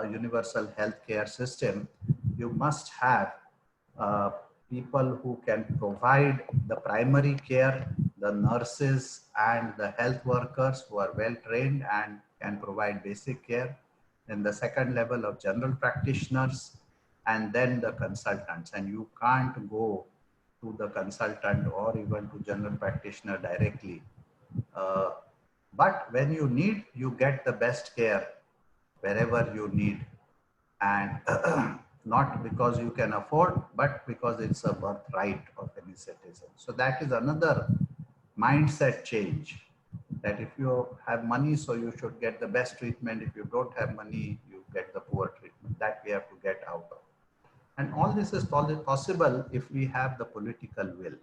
universal healthcare system, you must have people who can provide the primary care, the nurses and the health workers who are well trained and can provide basic care. Then the second level of general practitioners, and then the consultants. And you can't go to the consultant or even to general practitioner directly. But when you need, you get the best care wherever you need. And not because you can afford, but because it's a birthright of any citizen. So that is another mindset change, that if you have money, so you should get the best treatment. If you don't have money, you get the poor treatment. That we have to get out of. And all this is possible if we have the political will.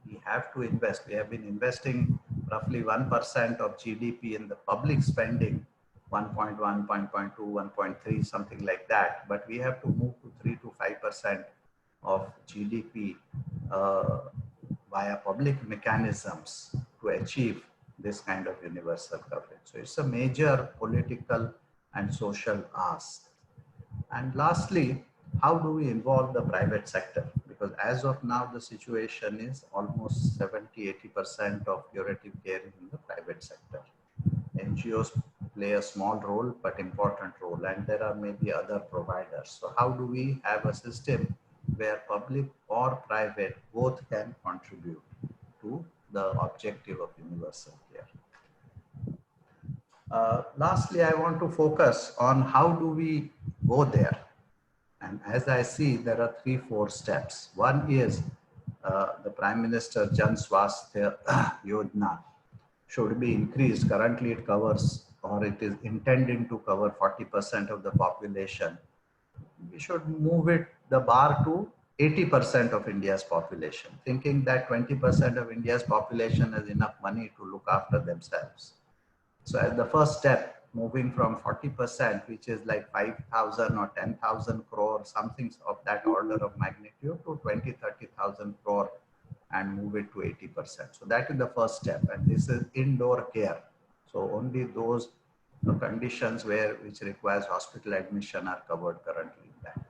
We have to invest. We have been investing roughly 1% of GDP in the public spending, 1.1, 1.2, 1.3, something like that. But we have to move to 3 to 5% of GDP via public mechanisms to achieve this kind of universal coverage. So it's a major political and social ask. And lastly, how do we involve the private sector? Because as of now, the situation is almost 70–80% of curative care is in the private sector. NGOs play a small role, but important role, and there are maybe other providers. So how do we have a system where public or private both can contribute to the objective of universal care? Lastly, I want to focus on how do we go there. And as I see, there are 3–4 steps. One is the Prime Minister Jan Swasthya Yojana should be increased. Currently it covers, or it is intended to cover 40% of the population. We should move it, the bar, to 80% of India's population, thinking that 20% of India's population has enough money to look after themselves. So as the first step, moving from 40%, which is like 5,000 or 10,000 crore, something of that order of magnitude, to 20–30,000 crore and move it to 80%. So that is the first step. And this is indoor care. So only those conditions which requires hospital admission are covered currently in that.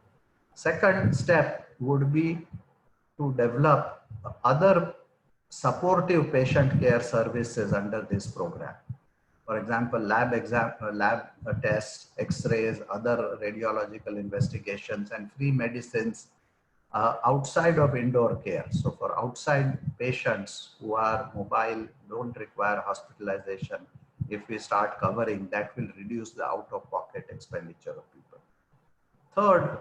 Second step would be to develop other supportive patient care services under this program. For example, lab tests, X-rays, other radiological investigations, and free medicines outside of indoor care. So for outside patients who are mobile, don't require hospitalization, if we start covering, that will reduce the out-of-pocket expenditure of people. Third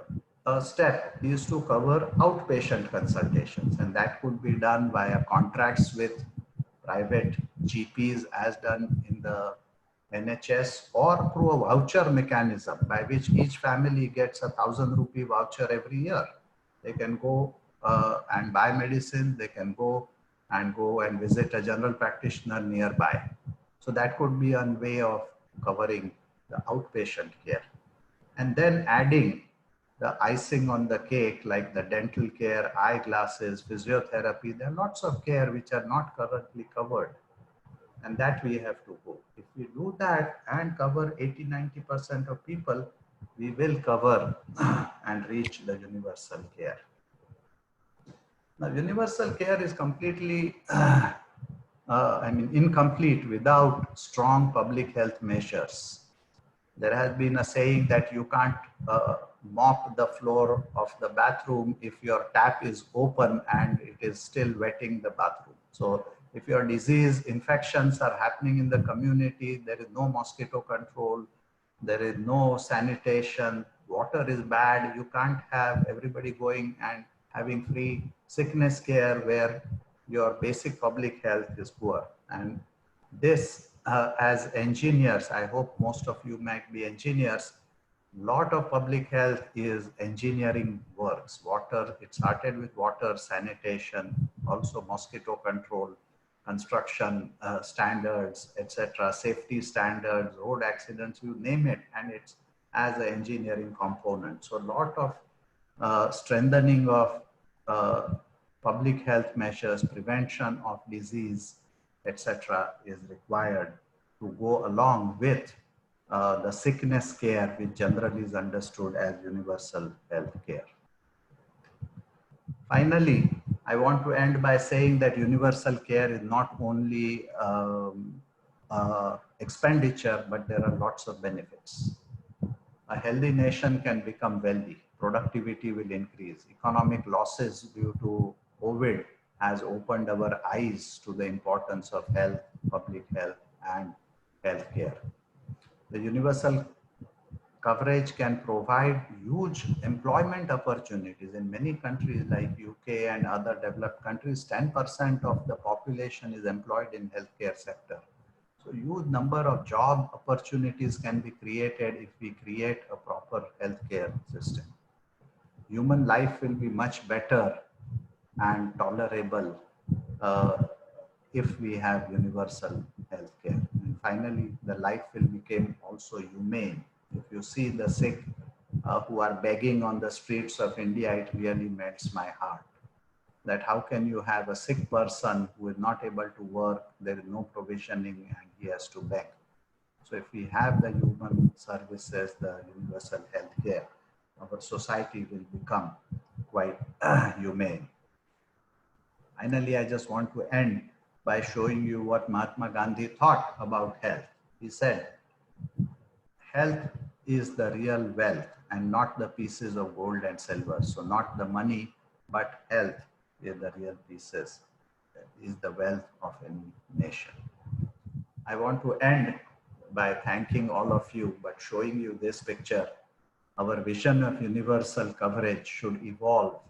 step is to cover outpatient consultations, and that could be done via contracts with private GPs as done in the NHS, or through a voucher mechanism by which each family gets a 1,000 rupee voucher every year. They can go and buy medicine, they can go and visit a general practitioner nearby. So that could be a way of covering the outpatient care. And then adding the icing on the cake, like the dental care, eyeglasses, physiotherapy. There are lots of care which are not currently covered. And that we have to go. If we do that and cover 80–90% of people, we will cover and reach the universal care. Now, universal care is completely, incomplete without strong public health measures. There has been a saying that you can't mop the floor of the bathroom if your tap is open and it is still wetting the bathroom. So if your disease infections are happening in the community, there is no mosquito control, there is no sanitation, water is bad, you can't have everybody going and having free sickness care where your basic public health is poor. And this, as engineers, I hope most of you might be engineers, lot of public health is engineering works. Water, it started with water, sanitation, also mosquito control, construction standards, etc., safety standards, road accidents, you name it, and it's as an engineering component. So a lot of strengthening of public health measures, prevention of disease, etc., is required to go along with the sickness care, which generally is understood as universal health care. Finally, I want to end by saying that universal care is not only expenditure, but there are lots of benefits. A healthy nation can become wealthy, productivity will increase, economic losses due to COVID has opened our eyes to the importance of health, public health, and healthcare. The universal coverage can provide huge employment opportunities. In many countries like UK and other developed countries, 10% of the population is employed in healthcare sector. So huge number of job opportunities can be created if we create a proper healthcare system. Human life will be much better and tolerable if we have universal healthcare. And finally, the life will become also humane. If you see the sick who are begging on the streets of India, it really melts my heart. That how can you have a sick person who is not able to work, there is no provisioning, and he has to beg. So if we have the human services, the universal healthcare, our society will become quite humane. Finally, I just want to end by showing you what Mahatma Gandhi thought about health. He said, health is the real wealth and not the pieces of gold and silver. So not the money, but health is the real pieces, is the wealth of any nation. I want to end by thanking all of you, but showing you this picture. Our vision of universal coverage should evolve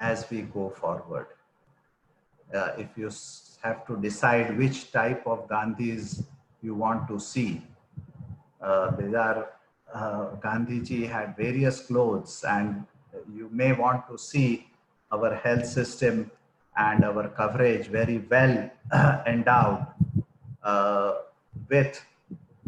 as we go forward. If you have to decide which type of Gandhis you want to see, Gandhiji had various clothes, and you may want to see our health system and our coverage very well endowed with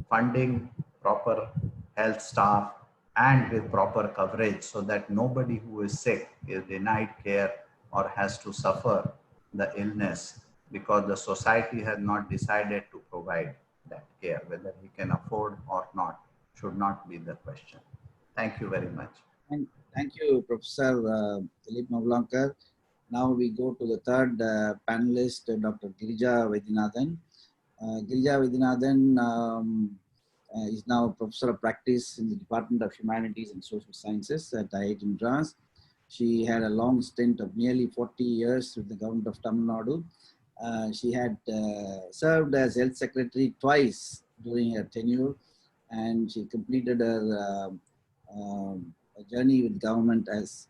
funding, proper health staff, and with proper coverage, so that nobody who is sick is denied care or has to suffer the illness because the society has not decided to provide that care. Whether he can afford or not should not be the question. Thank you very much. Thank you, Professor Dilip Mavlankar. Now we go to the third panelist, Dr. Girija Vaidyanathan. Girija Vaidyanathan is now a professor of practice in the Department of Humanities and Social Sciences at IIT Madras. She had a long stint of nearly 40 years with the government of Tamil Nadu. She had served as health secretary twice during her tenure, and she completed her journey with government as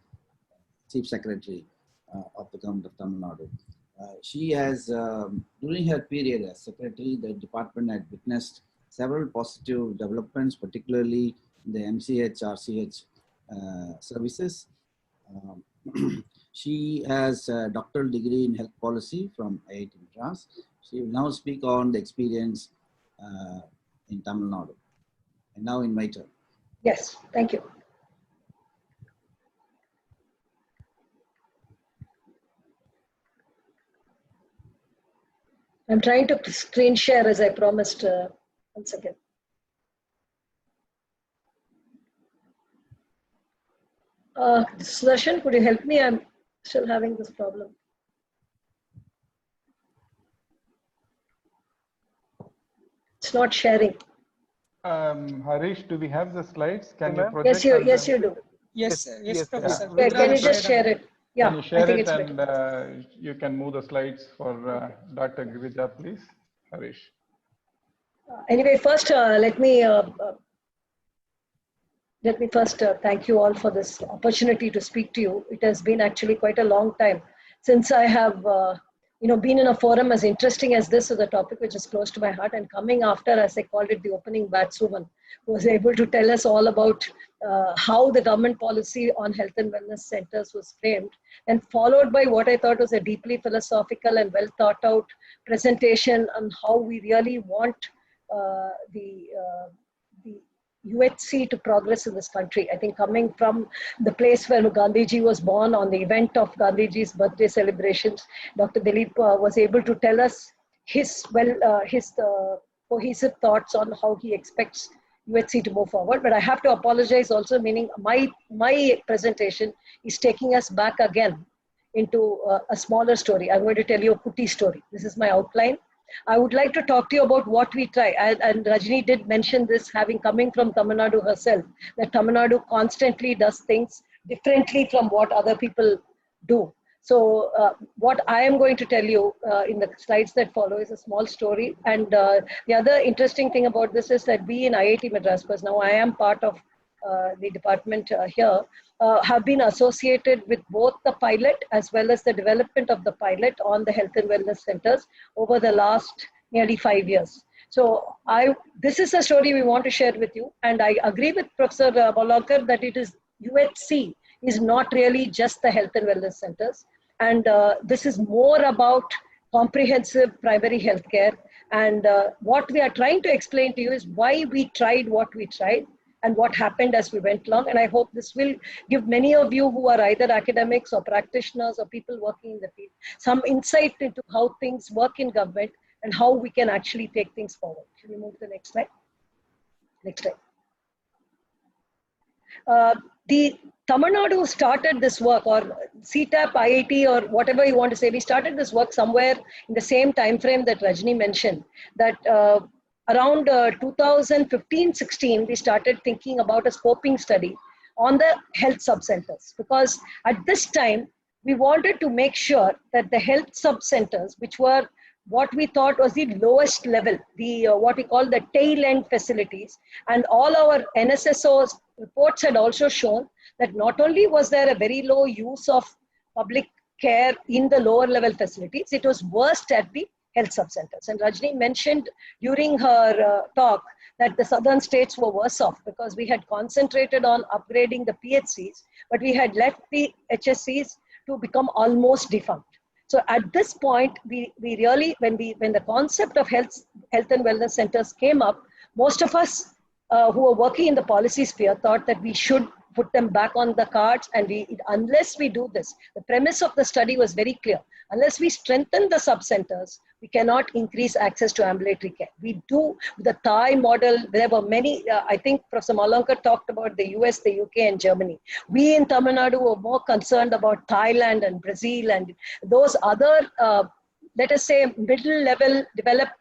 chief secretary of the government of Tamil Nadu. She has, during her period as secretary, the department had witnessed several positive developments, particularly in the MCH, RCH services. She has a doctoral degree in health policy from IIT Madras. She will now speak on the experience in Tamil Nadu. And now in my turn. Yes, thank you. I'm trying to screen share as I promised. Once again. Sudarshan, could you help me? I'm still having this problem. It's not sharing. Harish, do we have the slides? Can you project? Yes, you do. Yes, Professor. Yeah, can you just share it? Yeah, can you share I think it, it's and better. you can move the slides for Dr. Girija, please, Harish. Anyway, first let me first thank you all for this opportunity to speak to you. It has been actually quite a long time since I have been in a forum as interesting as this, so the topic which is close to my heart, and coming after, as I called it, the opening batswoman, who was able to tell us all about how the government policy on health and wellness centers was framed, and followed by what I thought was a deeply philosophical and well thought out presentation on how we really want the UHC to progress in this country. I think coming from the place where Gandhiji was born, on the event of Gandhiji's birthday celebrations, Dr. Dilip was able to tell us his cohesive thoughts on how he expects UHC to move forward. But I have to apologize also, meaning my presentation is taking us back again into a smaller story. I'm going to tell you a Kuti story. This is my outline. I would like to talk to you about what we try. And Rajni did mention this, having coming from Tamil Nadu herself, that Tamil Nadu constantly does things differently from what other people do. So what I am going to tell you in the slides that follow is a small story. And the other interesting thing about this is that we in IIT Madras, because now I am part of the department here, have been associated with both the pilot as well as the development of the pilot on the health and wellness centers over the last nearly 5 years. So this is a story we want to share with you. And I agree with Professor Mavlankar that it is UHC is not really just the health and wellness centers. And this is more about comprehensive primary health care. And what we are trying to explain to you is why we tried what we tried and what happened as we went along. And I hope this will give many of you who are either academics or practitioners or people working in the field some insight into how things work in government and how we can actually take things forward. Can we move to the next slide? Next slide. The Tamil Nadu started this work, or CTAP, IIT, or whatever you want to say. We started this work somewhere in the same time frame that Rajni mentioned, that around 2015-16, we started thinking about a scoping study on the health sub-centers, because at this time, we wanted to make sure that the health sub-centers, which were what we thought was the lowest level, the what we call the tail end facilities, and all our NSSOs reports had also shown that not only was there a very low use of public care in the lower level facilities, it was worst at the health sub-centers. And Rajni mentioned during her talk that the southern states were worse off because we had concentrated on upgrading the PHCs, but we had left the HSCs to become almost defunct. So at this point, we really, when the concept of health and wellness centers came up, most of us who were working in the policy sphere thought that we should put them back on the cards, and unless we do this, the premise of the study was very clear. Unless we strengthen the sub-centers, we cannot increase access to ambulatory care. We do the Thai model. There were many, I think Professor Malankar talked about the US, the UK, and Germany. We in Tamil Nadu were more concerned about Thailand and Brazil and those other, let us say, middle level developed,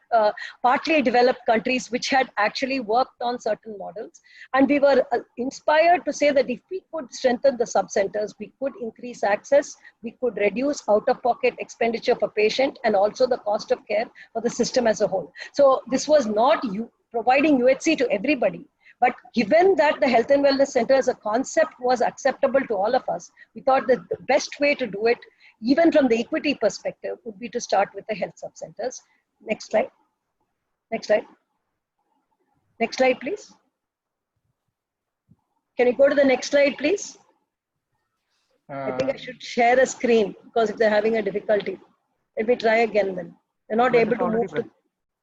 partly developed countries which had actually worked on certain models. And we were inspired to say that if we could strengthen the sub-centers, we could increase access, we could reduce out-of-pocket expenditure for patient and also the cost of care for the system as a whole. So this was not providing UHC to everybody, but given that the health and wellness center as a concept was acceptable to all of us, we thought that the best way to do it, even from the equity perspective, would be to start with the health sub-centers. Next slide. Next slide. Next slide, please. Can you go to the next slide, please? I think I should share a screen because if they're having a difficulty. Let me try again then. They're not able to move to.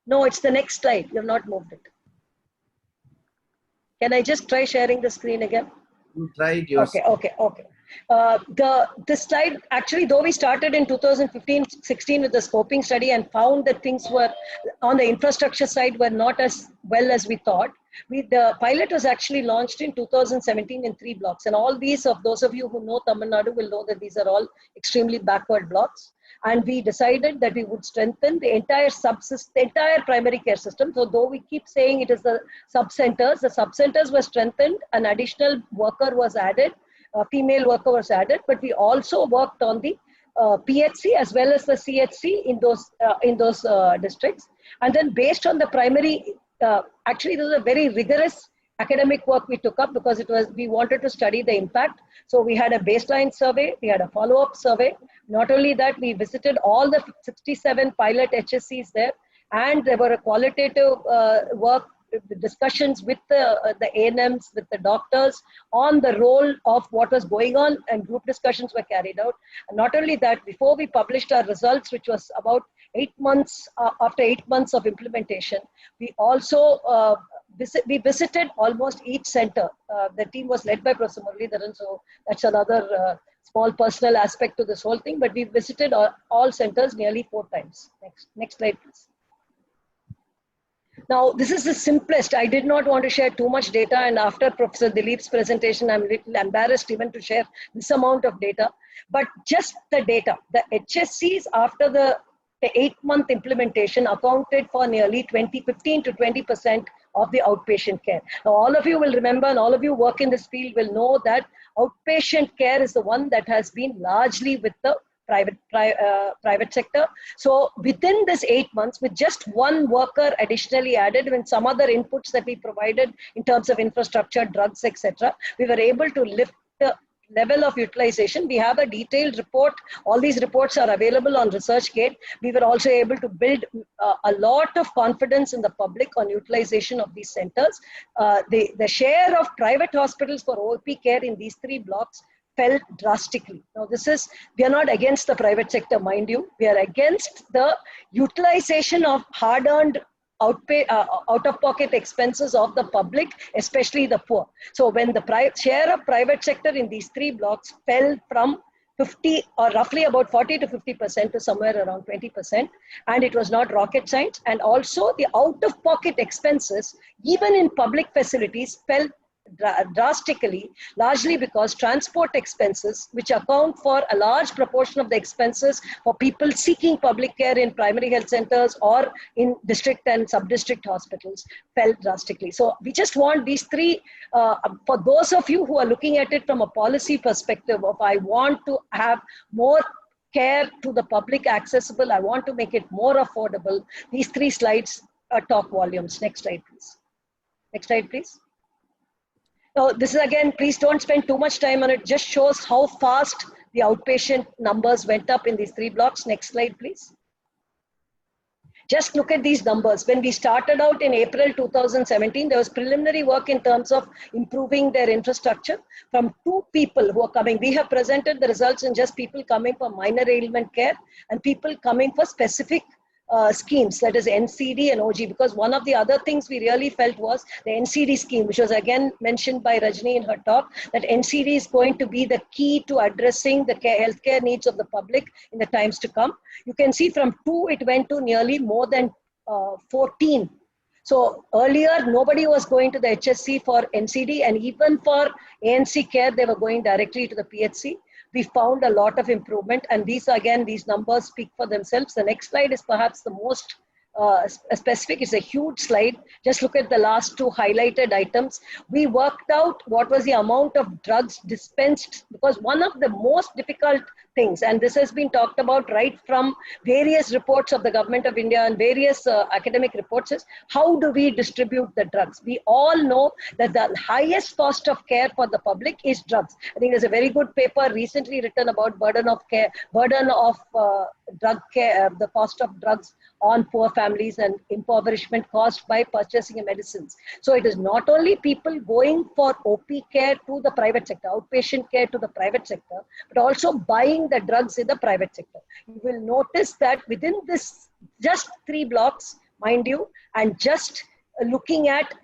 No, it's the next slide. You have not moved it. Can I just try sharing the screen again? You tried yours. Okay. This slide, actually, though we started in 2015-16 with the scoping study and found that things were on the infrastructure side were not as well as we thought. The pilot was actually launched in 2017 in 3 blocks. And all these, of those of you who know Tamil Nadu will know that these are all extremely backward blocks. And we decided that we would strengthen the entire primary care system. So though we keep saying it is the sub-centers were strengthened, an additional worker was added, a female worker was added, but we also worked on the PHC as well as the CHC in those districts. And then based on the primary, actually this was a very rigorous academic work we took up because we wanted to study the impact. So we had a baseline survey, we had a follow-up survey. Not only that, we visited all the 67 pilot HSCs there, and there were a qualitative work, discussions with the ANMs, with the doctors on the role of what was going on, and group discussions were carried out. And not only that, before we published our results, which was about 8 months, after 8 months of implementation, we also we visited almost each center. The team was led by Professor Muralidharan, so that's another small personal aspect to this whole thing, but we visited all centers nearly 4 times. Next slide, please. Now, this is the simplest. I did not want to share too much data, and after Professor Dileep's presentation, I'm a little embarrassed even to share this amount of data, but just the data. The HSCs after the 8-month implementation accounted for nearly 15 to 20% of the outpatient care. Now, all of you will remember, and all of you work in this field will know that outpatient care is the one that has been largely with the private sector. So within this 8 months, with just 1 worker additionally added, with some other inputs that we provided in terms of infrastructure, drugs, etc., we were able to lift the level of utilization. We have a detailed report. All these reports are available on ResearchGate. We were also able to build a lot of confidence in the public on utilization of these centers. The share of private hospitals for OP care in these 3 blocks fell drastically. Now we are not against the private sector, mind you. We are against the utilization of hard-earned out-of-pocket expenses of the public, especially the poor. So when the share of private sector in these 3 blocks fell from 50 or roughly about 40 to 50% to somewhere around 20%, and it was not rocket science. And also the out-of-pocket expenses, even in public facilities, fell drastically, largely because transport expenses, which account for a large proportion of the expenses for people seeking public care in primary health centers or in district and sub-district hospitals, fell drastically. So we just want these 3, for those of you who are looking at it from a policy perspective of I want to have more care to the public accessible, I want to make it more affordable, these 3 slides talk volumes. Next slide, please. Next slide, please. Now, this is again, please don't spend too much time on it. Just shows how fast the outpatient numbers went up in these 3 blocks. Next slide, please. Just look at these numbers. When we started out in April 2017, there was preliminary work in terms of improving their infrastructure from 2 people who are coming. We have presented the results in just people coming for minor ailment care and people coming for specific schemes, that is NCD and OG, because one of the other things we really felt was the NCD scheme, which was again mentioned by Rajni in her talk, that NCD is going to be the key to addressing the healthcare needs of the public in the times to come. You can see from 2, it went to nearly more than 14. So earlier, nobody was going to the HSC for NCD, and even for ANC care, they were going directly to the PHC. We found a lot of improvement, and these numbers speak for themselves. The next slide is perhaps the most specific. It's a huge slide. Just look at the last 2 highlighted items. We worked out what was the amount of drugs dispensed, because one of the most difficult things, and this has been talked about right from various reports of the Government of India and various academic reports, is how do we distribute the drugs? We all know that the highest cost of care for the public is drugs. I think there's a very good paper recently written about burden of drug care, the cost of drugs on poor families and impoverishment caused by purchasing medicines. So it is not only people going for OP care to the private sector, outpatient care to the private sector, but also buying the drugs in the private sector. You will notice that within this just 3 blocks, mind you, and just looking at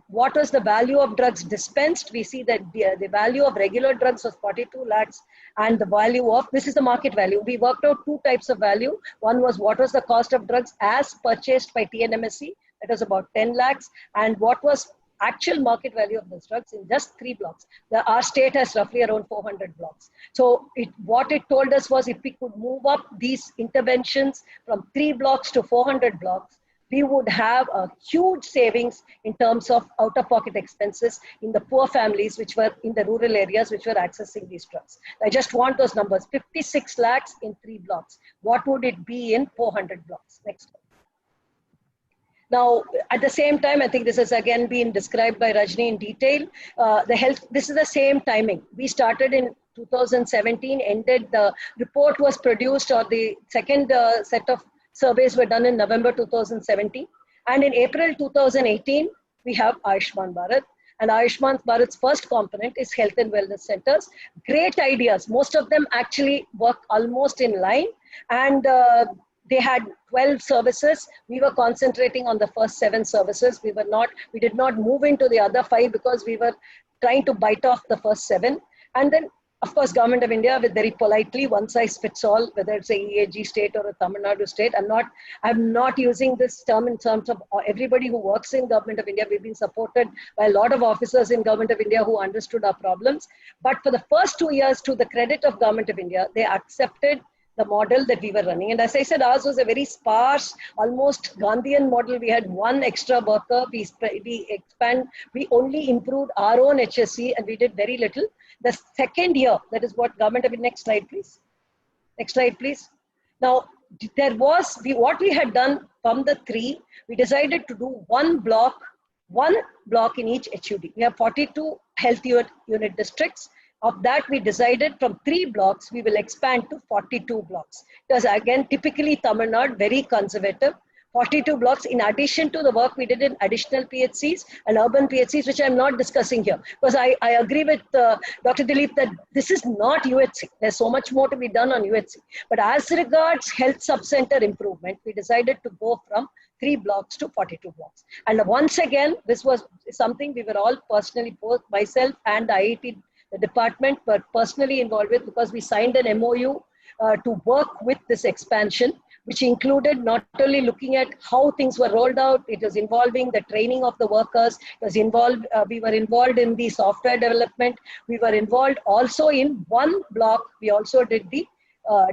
what was the value of drugs dispensed, we see that the value of regular drugs was 42 lakhs, and the value of, this is the market value. We worked out 2 types of value. One was what was the cost of drugs as purchased by TNMSC, that was about 10 lakhs, and what was actual market value of those drugs in just 3 blocks. Our state has roughly around 400 blocks. So what it told us was if we could move up these interventions from 3 blocks to 400 blocks, we would have a huge savings in terms of out-of-pocket expenses in the poor families which were in the rural areas which were accessing these drugs. I just want those numbers, 56 lakhs in 3 blocks. What would it be in 400 blocks? Next one. Now, at the same time, I think this has again been described by Rajni in detail. This is the same timing. We started in 2017, ended, the report was produced, or the second set of surveys were done in November 2017. And in April 2018, we have Ayushman Bharat. And Ayushman Bharat's first component is health and wellness centers. Great ideas. Most of them actually work almost in line. And they had 12 services. We were concentrating on the first 7 services. We did not move into the other 5 because we were trying to bite off the first 7. And then, of course, Government of India, with very politely, one size fits all, whether it's a EAG state or a Tamil Nadu state. I'm not using this term in terms of everybody who works in Government of India. We've been supported by a lot of officers in Government of India who understood our problems. But for the first 2 years, to the credit of Government of India, they accepted the model that we were running. And as I said, ours was a very sparse, almost Gandhian model. We had 1 extra worker. We only improved our own HSC and we did very little. The second year, that is what Government of India, next slide, please. Next slide, please. Now, what we had done from the 3, we decided to do one block in each HUD. We have 42 health unit districts. Of that, we decided from 3 blocks, we will expand to 42 blocks. Because again, typically Tamil Nadu, very conservative. 42 blocks in addition to the work we did in additional PHCs and urban PHCs, which I'm not discussing here. Because I agree with Dr. Dilip that this is not UHC. There's so much more to be done on UHC. But as regards health subcenter improvement, we decided to go from 3 blocks to 42 blocks. And once again, this was something we were all personally, both myself and the IIT the department were personally involved with, because we signed an MOU to work with this expansion, which included not only looking at how things were rolled out, it was involving the training of the workers, it was involved, we were involved in the software development, we were involved also in one block, we also did the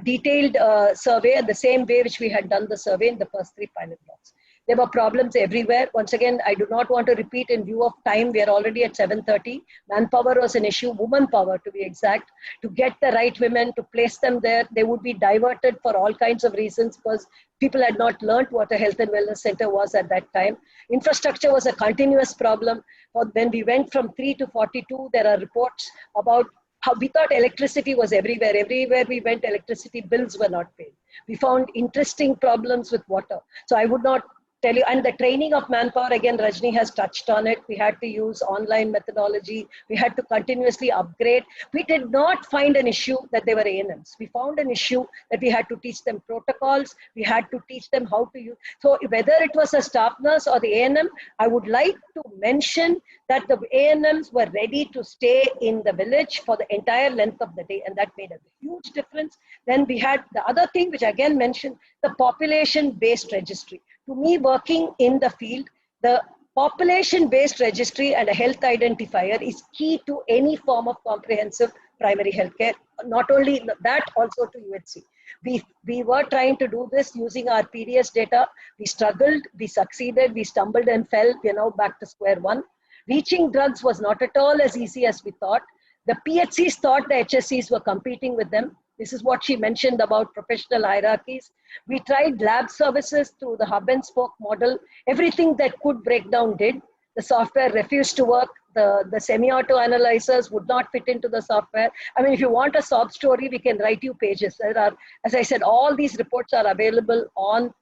detailed survey the same way which we had done the survey in the first 3 pilot blocks. There were problems everywhere. Once again, I do not want to repeat in view of time. We are already at 7:30. Manpower was an issue, woman power to be exact. To get the right women, to place them there, they would be diverted for all kinds of reasons because people had not learned what a health and wellness center was at that time. Infrastructure was a continuous problem. When we went from 3 to 42, there are reports about how we thought electricity was everywhere. Everywhere we went, electricity bills were not paid. We found interesting problems with water. So I would not tell you, and the training of manpower, again, Rajni has touched on it. We had to use online methodology. We had to continuously upgrade. We did not find an issue that they were ANMs. We found an issue that we had to teach them protocols. We had to teach them how to use. So whether it was a staff nurse or the ANM, I would like to mention that the ANMs were ready to stay in the village for the entire length of the day, and that made a huge difference. Then we had the other thing, which I again mentioned, the population-based registry. To me, working in the field, the population-based registry and a health identifier is key to any form of comprehensive primary health care. Not only that, also to UHC. We were trying to do this using our PDS data. We struggled, we succeeded, we stumbled and fell. We are now back to square one. Reaching drugs was not at all as easy as we thought. The PHCs thought the HSCs were competing with them. This is what she mentioned about professional hierarchies. We tried lab services through the hub and spoke model. Everything that could break down did. The software refused to work. The semi-auto analyzers would not fit into the software. I mean, if you want a sob story, we can write you pages. There are, as I said, all these reports are available on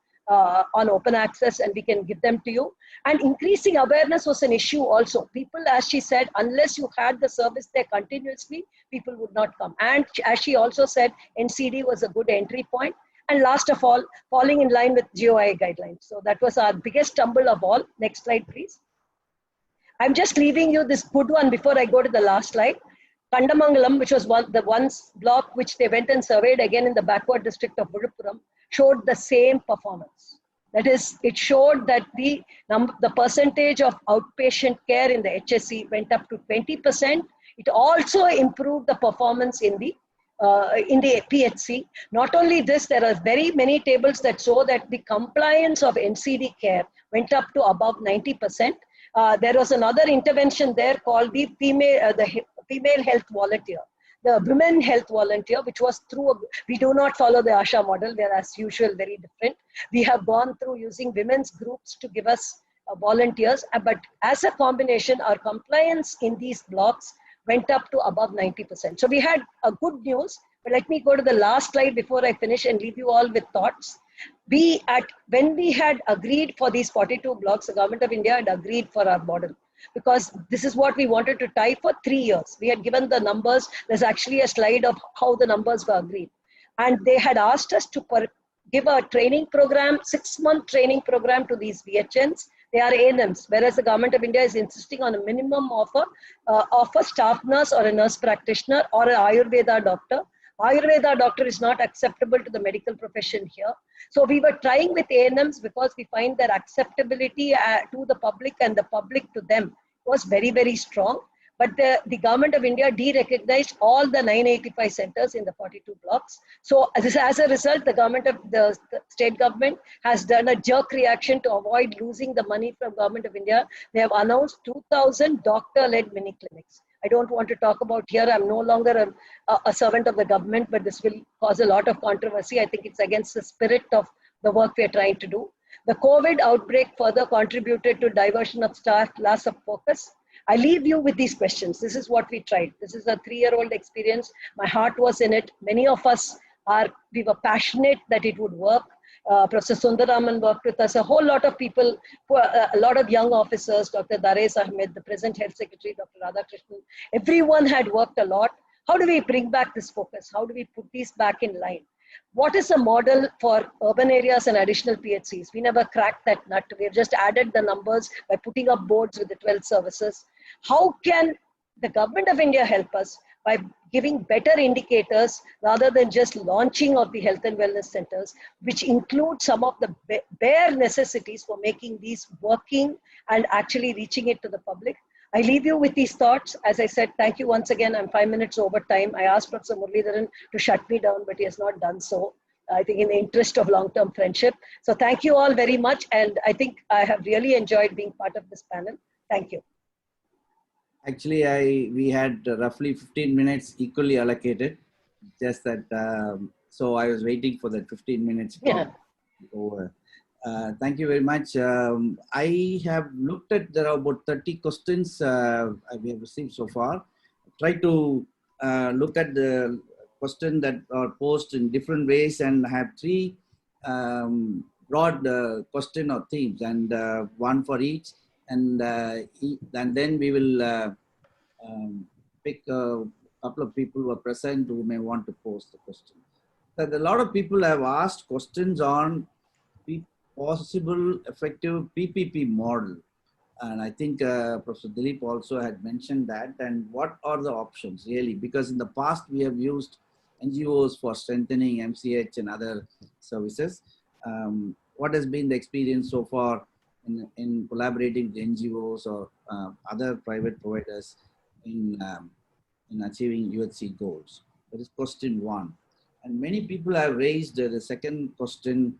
open access, and we can give them to you. And increasing awareness was an issue also. People, as she said, unless you had the service there continuously, people would not come. And as she also said, NCD was a good entry point. And last of all, falling in line with GOI guidelines. So that was our biggest stumble of all. Next slide, please. I'm just leaving you this good one before I go to the last slide. Kandamangalam, which was the one block which they went and surveyed again in the backward district of Viluppuram, showed the same performance. That is, it showed that the percentage of outpatient care in the HSC went up to 20%. It also improved the performance in the PHC. Not only this, there are very many tables that show that the compliance of NCD care went up to above 90%. There was another intervention there called the female health volunteer. The women health volunteer, which was through, we do not follow the ASHA model, we are as usual very different. We have gone through using women's groups to give us volunteers, but as a combination, our compliance in these blocks went up to above 90%. So we had a good news, but let me go to the last slide before I finish and leave you all with thoughts. When we had agreed for these 42 blocks, the Government of India had agreed for our model, because this is what we wanted to tie for 3 years. We had given the numbers. There's actually a slide of how the numbers were agreed. And they had asked us to give a training program, 6-month training program to these VHNs. They are ANMs, whereas the Government of India is insisting on a minimum of a staff nurse or a nurse practitioner or an Ayurveda doctor. Ayurveda doctor is not acceptable to the medical profession here. So we were trying with ANMs because we find their acceptability to the public and the public to them was very, very strong. But the Government of India de-recognized all the 985 centers in the 42 blocks. So as a result, the state government has done a jerk reaction to avoid losing the money from Government of India. They have announced 2,000 doctor-led mini clinics. I don't want to talk about here. I'm no longer a servant of the government, but this will cause a lot of controversy. I think it's against the spirit of the work we're trying to do. The COVID outbreak further contributed to diversion of staff, loss of focus. I leave you with these questions. This is what we tried. This is a 3-year-old experience. My heart was in it. Many of us we were passionate that it would work. Professor Sundaraman worked with us, a whole lot of people, a lot of young officers, Dr. Dares Ahmed, the present Health Secretary, Dr. Radhakrishnan, everyone had worked a lot. How do we bring back this focus? How do we put these back in line? What is the model for urban areas and additional PHCs? We never cracked that nut. We have just added the numbers by putting up boards with the 12 services. How can the government of India help us by giving better indicators rather than just launching of the health and wellness centers, which include some of the bare necessities for making these working and actually reaching it to the public? I leave you with these thoughts. As I said, thank you once again. I'm 5 minutes over time. I asked Professor Muralidharan to shut me down, but he has not done so. I think in the interest of long-term friendship. So thank you all very much. And I think I have really enjoyed being part of this panel. Thank you. Actually, we had roughly 15 minutes equally allocated. Just that, so I was waiting for that 15 minutes over. Thank you very much. I have looked at, there are about 30 questions we have received so far. Try to look at the question that are posed in different ways and have three broad question or themes, and one for each. And then we will pick a couple of people who are present who may want to pose the question. But a lot of people have asked questions on possible effective PPP model. And I think Professor Dilip also had mentioned that. And what are the options really? Because in the past we have used NGOs for strengthening MCH and other services. What has been the experience so far in collaborating with NGOs or other private providers in achieving UHC goals? That is question one. And many people have raised the second question,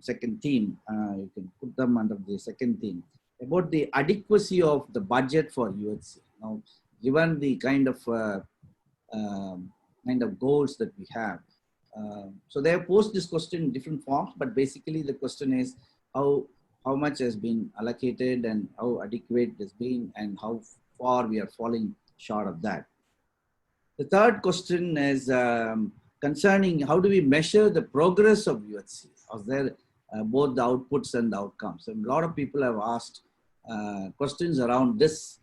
second theme, you can put them under the second theme, about the adequacy of the budget for UHC. Now, given the kind of goals that we have. So they have posed this question in different forms, but basically the question is how much has been allocated and how adequate it has been and how far we are falling short of that. The third question is concerning how do we measure the progress of UHC? Are there both the outputs and the outcomes? And a lot of people have asked questions around this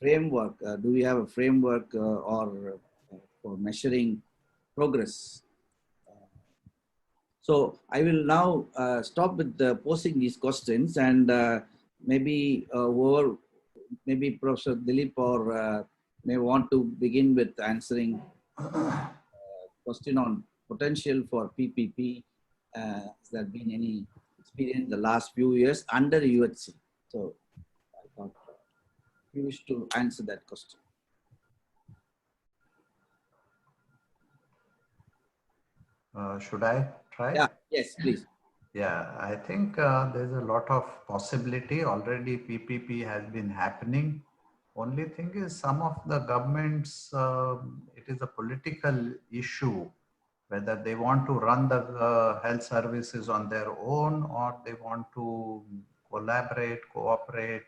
framework. Do we have a framework for measuring progress? So I will now stop with posing these questions, and maybe Professor Dilip or may want to begin with answering question on potential for PPP. Has there been any experience in the last few years under UHC? So I thought you wish to answer that question. Should I try? Yeah, yes, please. Yeah, I think there's a lot of possibility. Already PPP has been happening. Only thing is some of the governments, it is a political issue, whether they want to run the health services on their own or they want to collaborate, cooperate,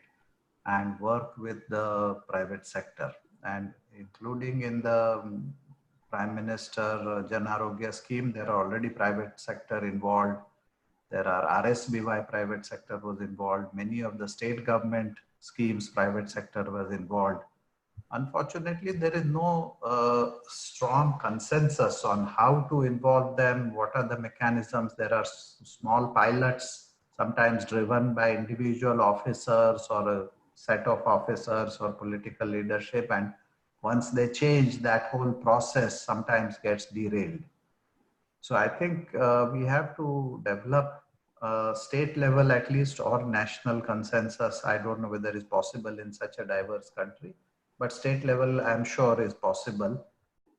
and work with the private sector. And including in the Prime Minister Jan Arogya scheme, there are already private sector involved. There are RSBY private sector was involved. Many of the state government schemes, private sector was involved. Unfortunately, there is no strong consensus on how to involve them. What are the mechanisms? There are small pilots, sometimes driven by individual officers or a set of officers or political leadership. And once they change, that whole process sometimes gets derailed. So I think we have to develop state level at least or national consensus. I don't know whether it's possible in such a diverse country, but state level I'm sure is possible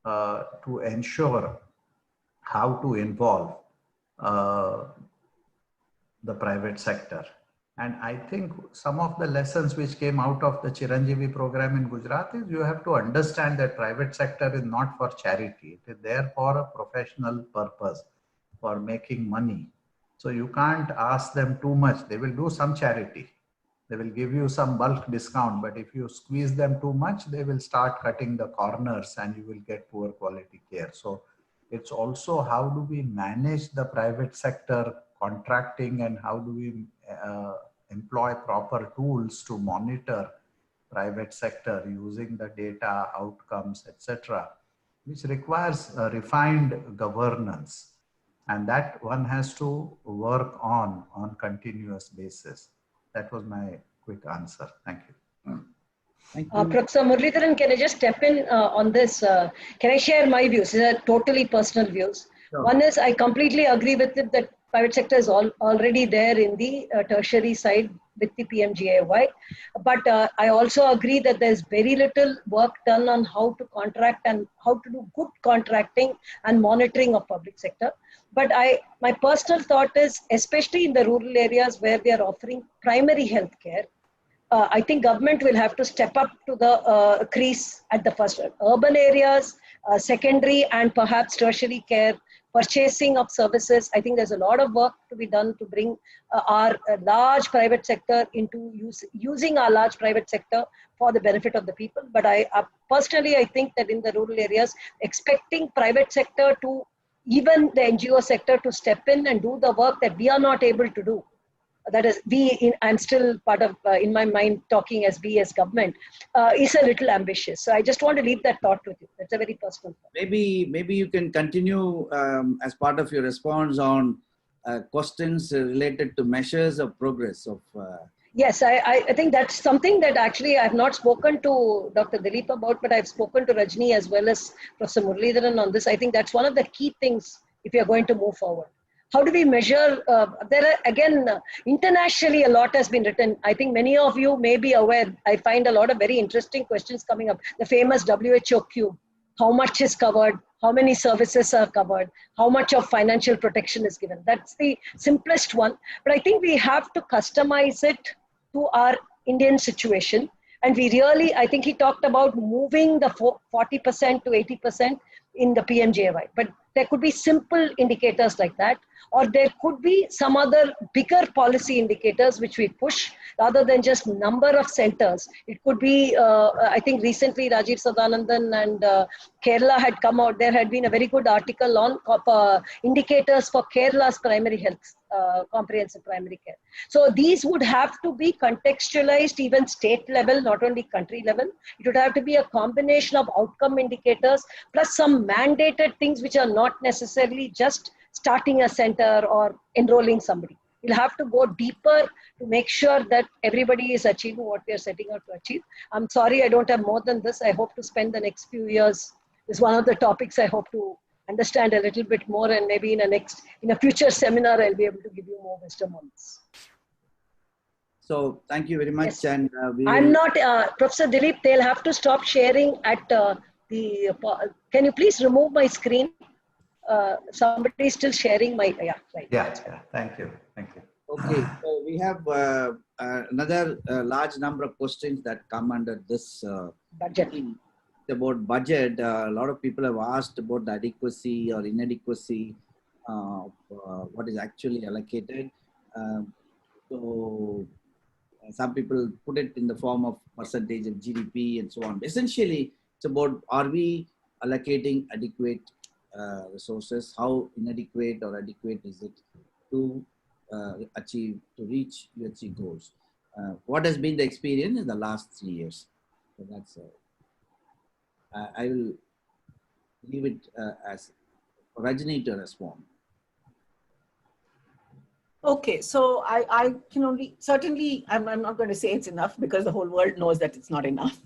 to ensure how to involve the private sector. And I think some of the lessons which came out of the Chiranjeevi program in Gujarat is you have to understand that private sector is not for charity. It is there for a professional purpose, for making money. So you can't ask them too much. They will do some charity. They will give you some bulk discount, but if you squeeze them too much, they will start cutting the corners and you will get poor quality care. So It's also how do we manage the private sector contracting and how do we employ proper tools to monitor private sector using the data, outcomes, etc., which requires a refined governance. And that one has to work on continuous basis. That was my quick answer. Thank you. Thank you. Professor Muralidharan, can I just step in on this? Can I share my views? These are totally personal views. Sure. One is I completely agree with it that private sector is already there in the tertiary side with the PMGAY. But I also agree that there's very little work done on how to contract and how to do good contracting and monitoring of public sector. But my personal thought is, especially in the rural areas where we are offering primary health care, I think government will have to step up to the crease at the first urban areas, secondary and perhaps tertiary care, purchasing of services. I think there's a lot of work to be done to bring our large private sector into using our large private sector for the benefit of the people. But personally, I think that in the rural areas, expecting private sector to, even the NGO sector, to step in and do the work that we are not able to do. That is, I'm still part of, in my mind, talking as we as government, is a little ambitious. So I just want to leave that thought with you. That's a very personal thought. Maybe you can continue as part of your response on questions related to measures of progress of. Yes, I think that's something that actually I have not spoken to Dr. Dilip about, but I've spoken to Rajni as well as Professor Muralidharan on this. I think that's one of the key things if you're going to move forward. How do we measure? There are, again, internationally, a lot has been written. I think many of you may be aware. I find a lot of very interesting questions coming up. The famous WHO Cube. How much is covered? How many services are covered? How much of financial protection is given? That's the simplest one. But I think we have to customize it to our Indian situation. And we really, I think he talked about moving the 40% to 80% in the PMJY. But there could be simple indicators like that, or there could be some other bigger policy indicators which we push rather than just number of centers. It could be, I think recently Rajiv Sadanandan and Kerala had come out. There had been a very good article on indicators for Kerala's primary health, comprehensive primary care. So these would have to be contextualized even state level, not only country level. It would have to be a combination of outcome indicators plus some mandated things which are not necessarily just starting a center or enrolling somebody. We'll have to go deeper to make sure that everybody is achieving what we are setting out to achieve. I'm sorry I don't have more than this. I hope to spend the next few years. This is one of the topics I hope to understand a little bit more, and maybe in a future seminar I'll be able to give you more wisdom on this. So thank you very much. Yes. And I'm not, Professor Dilip, they'll have to stop sharing at can you please remove my screen? Somebody is still sharing my, yeah, right. Yeah, thank you. Okay, so we have another large number of questions that come under this Budget. about budget. A lot of people have asked about the adequacy or inadequacy of what is actually allocated. So some people put it in the form of percentage of GDP and so on. Essentially, it's about, are we allocating adequate resources? How inadequate or adequate is it to reach UHC goals? What has been the experience in the last 3 years? So that's I will leave it as Rajni to respond. Okay, so I can only, certainly, I'm not going to say it's enough because the whole world knows that it's not enough.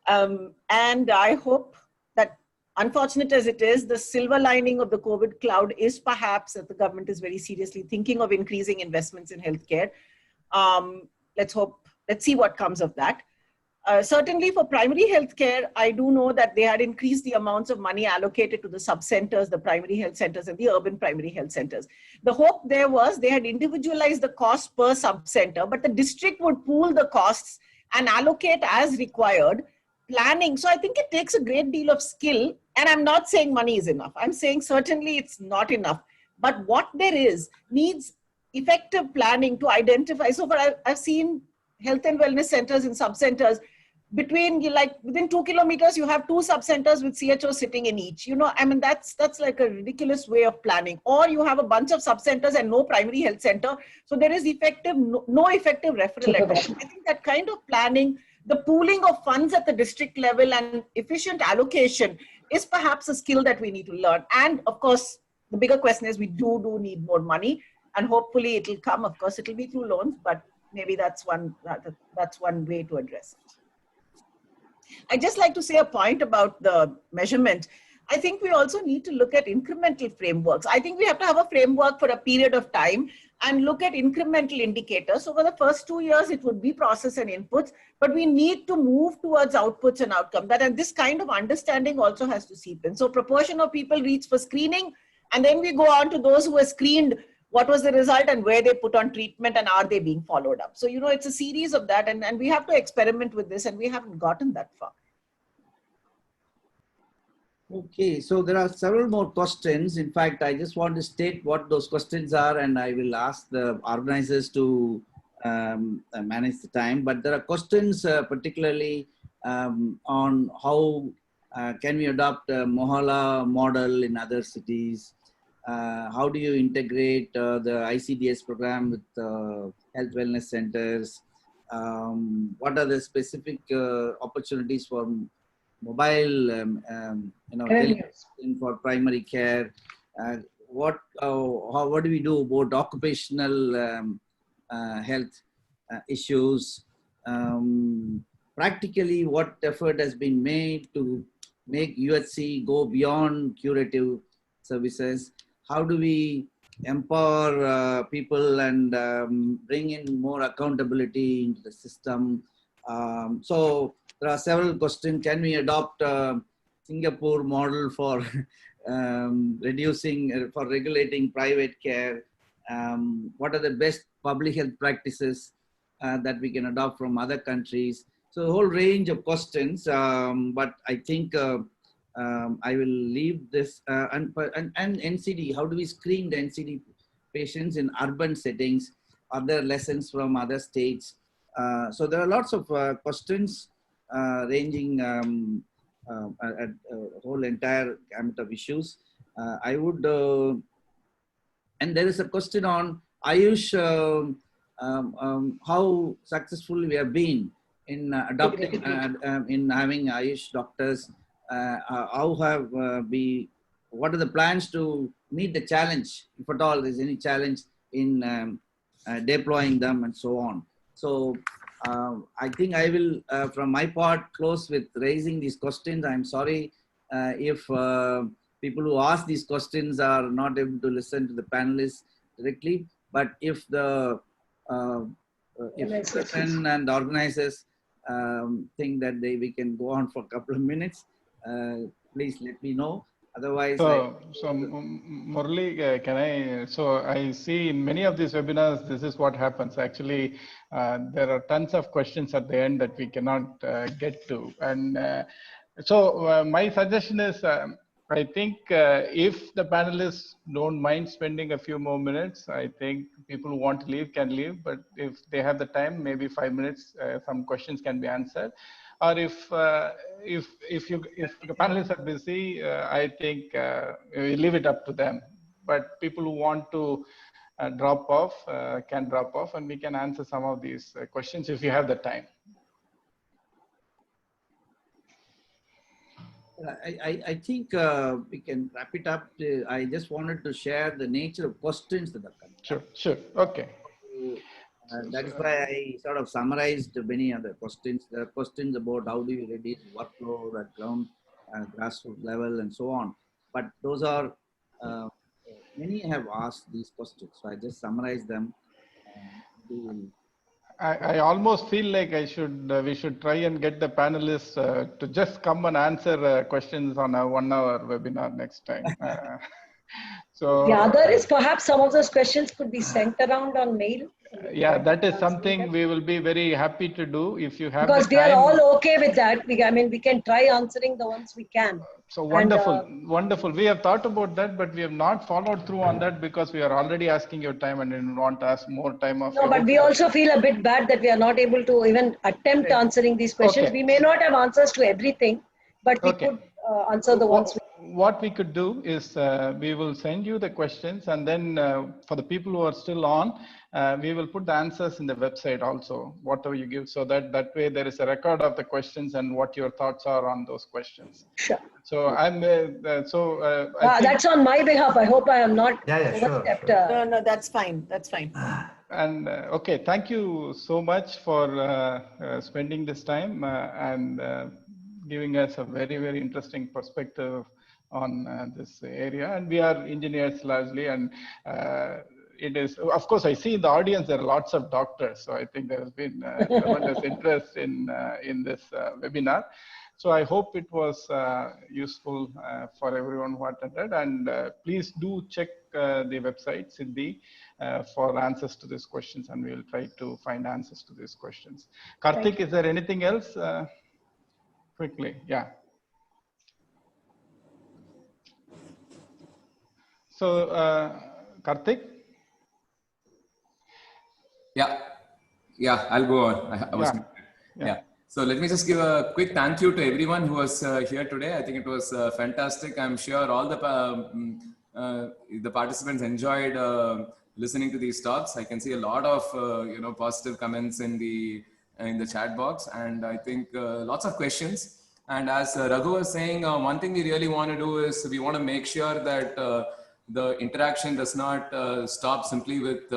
And I hope that, unfortunate as it is, the silver lining of the COVID cloud is perhaps that the government is very seriously thinking of increasing investments in healthcare. Let's see what comes of that. Certainly for primary healthcare, I do know that they had increased the amounts of money allocated to the sub-centers, the primary health centers and the urban primary health centers. The hope there was they had individualized the cost per sub-center, but the district would pool the costs and allocate as required, planning. So I think it takes a great deal of skill, and I'm not saying money is enough. I'm saying certainly it's not enough, but what there is needs effective planning to identify. So I've seen health and wellness centers and sub-centers between you like within 2 kilometers, you have 2 sub-centers with CHO sitting in each. You know, I mean, that's like a ridiculous way of planning. Or you have a bunch of sub-centers and no primary health center. So there is no effective referral at all. I think that kind of planning, the pooling of funds at the district level and efficient allocation is perhaps a skill that we need to learn. And of course, the bigger question is we do need more money, and hopefully it'll come. Of course, it'll be through loans, but maybe that's one way to address it. I'd just like to say a point about the measurement. I think we also need to look at incremental frameworks. I think we have to have a framework for a period of time and look at incremental indicators. So for the first 2 years, it would be process and inputs, but we need to move towards outputs and outcomes. And this kind of understanding also has to seep in. So proportion of people reach for screening, and then we go on to those who were screened, what was the result and where they put on treatment and are they being followed up. So, you know, it's a series of that, and we have to experiment with this, and we haven't gotten that far. Okay, so there are several more questions. In fact, I just want to state what those questions are, and I will ask the organizers to manage the time. But there are questions particularly on how can we adopt a Mohalla model in other cities? How do you integrate the ICDS program with health wellness centers? What are the specific opportunities for mobile, telemedicine for primary care? What do we do about occupational health issues? Practically, what effort has been made to make UHC go beyond curative services? How do we empower people and bring in more accountability into the system? So there are several questions. Can we adopt a Singapore model for regulating private care? What are the best public health practices that we can adopt from other countries? So a whole range of questions, but I think I will leave this and NCD. How do we screen the NCD patients in urban settings? Are there lessons from other states? So there are lots of questions ranging at a whole entire gamut of issues. I would, and there is a question on Ayush, how successful we have been in adopting, in having Ayush doctors. What are the plans to meet the challenge, if at all there's any challenge in deploying them and so on. So I think I will, from my part, close with raising these questions. I'm sorry if people who ask these questions are not able to listen to the panelists directly, but if the person and the organizers think that we can go on for a couple of minutes, please let me know. Otherwise, so Murali, can I? So I see in many of these webinars, this is what happens. Actually, there are tons of questions at the end that we cannot get to, and so my suggestion is, I think if the panelists don't mind spending a few more minutes, I think people who want to leave can leave. But if they have the time, maybe 5 minutes, some questions can be answered. Or if the panelists are busy, I think we leave it up to them. But people who want to drop off can drop off, and we can answer some of these questions if you have the time. I think we can wrap it up. I just wanted to share the nature of questions that are coming. Sure. Okay. That is why I sort of summarized many other questions. There are questions about how do you reduce workload at ground, grassroots level, and so on. But those are, many have asked these questions. So I just summarized them. I almost feel like we should try and get the panelists to just come and answer questions on a 1 hour webinar next time. So The other is perhaps some of those questions could be sent around on mail. yeah, that is something we will be very happy to do if you have Because the we are time. all okay with that. I mean, we can try answering the ones we can. So wonderful, wonderful. We have thought about that, but we have not followed through on that because we are already asking your time and we want to ask more time of No, you. but we also feel a bit bad that we are not able to even attempt answering these questions. Okay. We may not have answers to everything, but we Okay. could answer the ones. What we could do is we will send you the questions, and then for the people who are still on, we will put the answers in the website also, whatever you give, so that way there is a record of the questions and what your thoughts are on those questions. Sure. So I'm I think, that's on my behalf. I hope I am not Sure. overstepped. No, that's fine. That's fine. and okay, thank you so much for spending this time and giving us a very, very interesting perspective on this area. And we are engineers largely, and it is, of course, I see in the audience there are lots of doctors, so I think there has been tremendous interest in this webinar. So I hope it was useful for everyone who attended, and please do check the website Siddhi for answers to these questions, and we will try to find answers to these questions. Karthik, is there anything else? Quickly, yeah. So, Karthik? Yeah, I'll go on. I was, yeah. So let me just give a quick thank you to everyone who was here today. I think it was fantastic. I'm sure all the participants enjoyed listening to these talks. I can see a lot of positive comments in the chat box, and I think lots of questions. And as Raghu was saying, one thing we really want to do is we want to make sure that the interaction does not stop simply with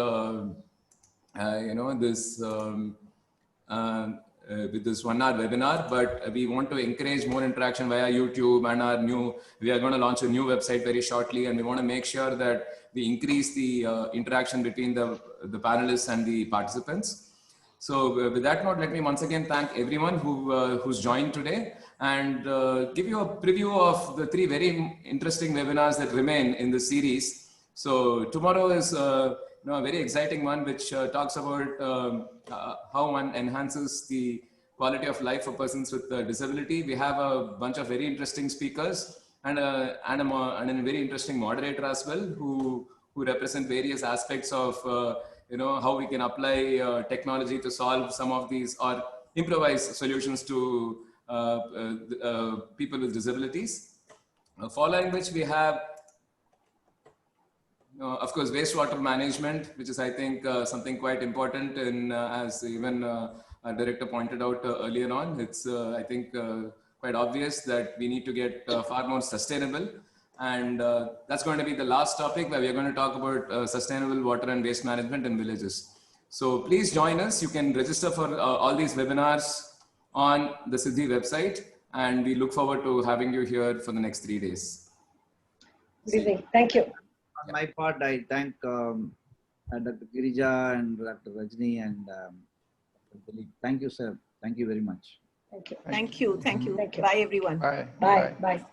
with this 1 hour webinar, but we want to encourage more interaction via YouTube, and we are going to launch a new website very shortly, and we want to make sure that we increase the interaction between the panelists and the participants. So with that note, let me once again thank everyone who's joined today, and give you a preview of the 3 very interesting webinars that remain in the series. So tomorrow is a very exciting one, which talks about how one enhances the quality of life for persons with disability. We have a bunch of very interesting speakers and a very interesting moderator as well, who represent various aspects of how we can apply technology to solve some of these or improvise solutions to people with disabilities. Following which we have, of course, wastewater management, which is, I think, something quite important. And as even our director pointed out earlier on, it's, I think, quite obvious that we need to get far more sustainable. And that's going to be the last topic, where we're going to talk about sustainable water and waste management in villages. So please join us. You can register for all these webinars on the Siddhi website, and we look forward to having you here for the next 3 days. Good evening. Thank you. On my part, I thank Dr. Girija and Dr. Rajni and thank you, sir. Thank you very much. Thank you. Thank you. Thank you. Thank you. Bye, everyone. Bye. Bye. Bye.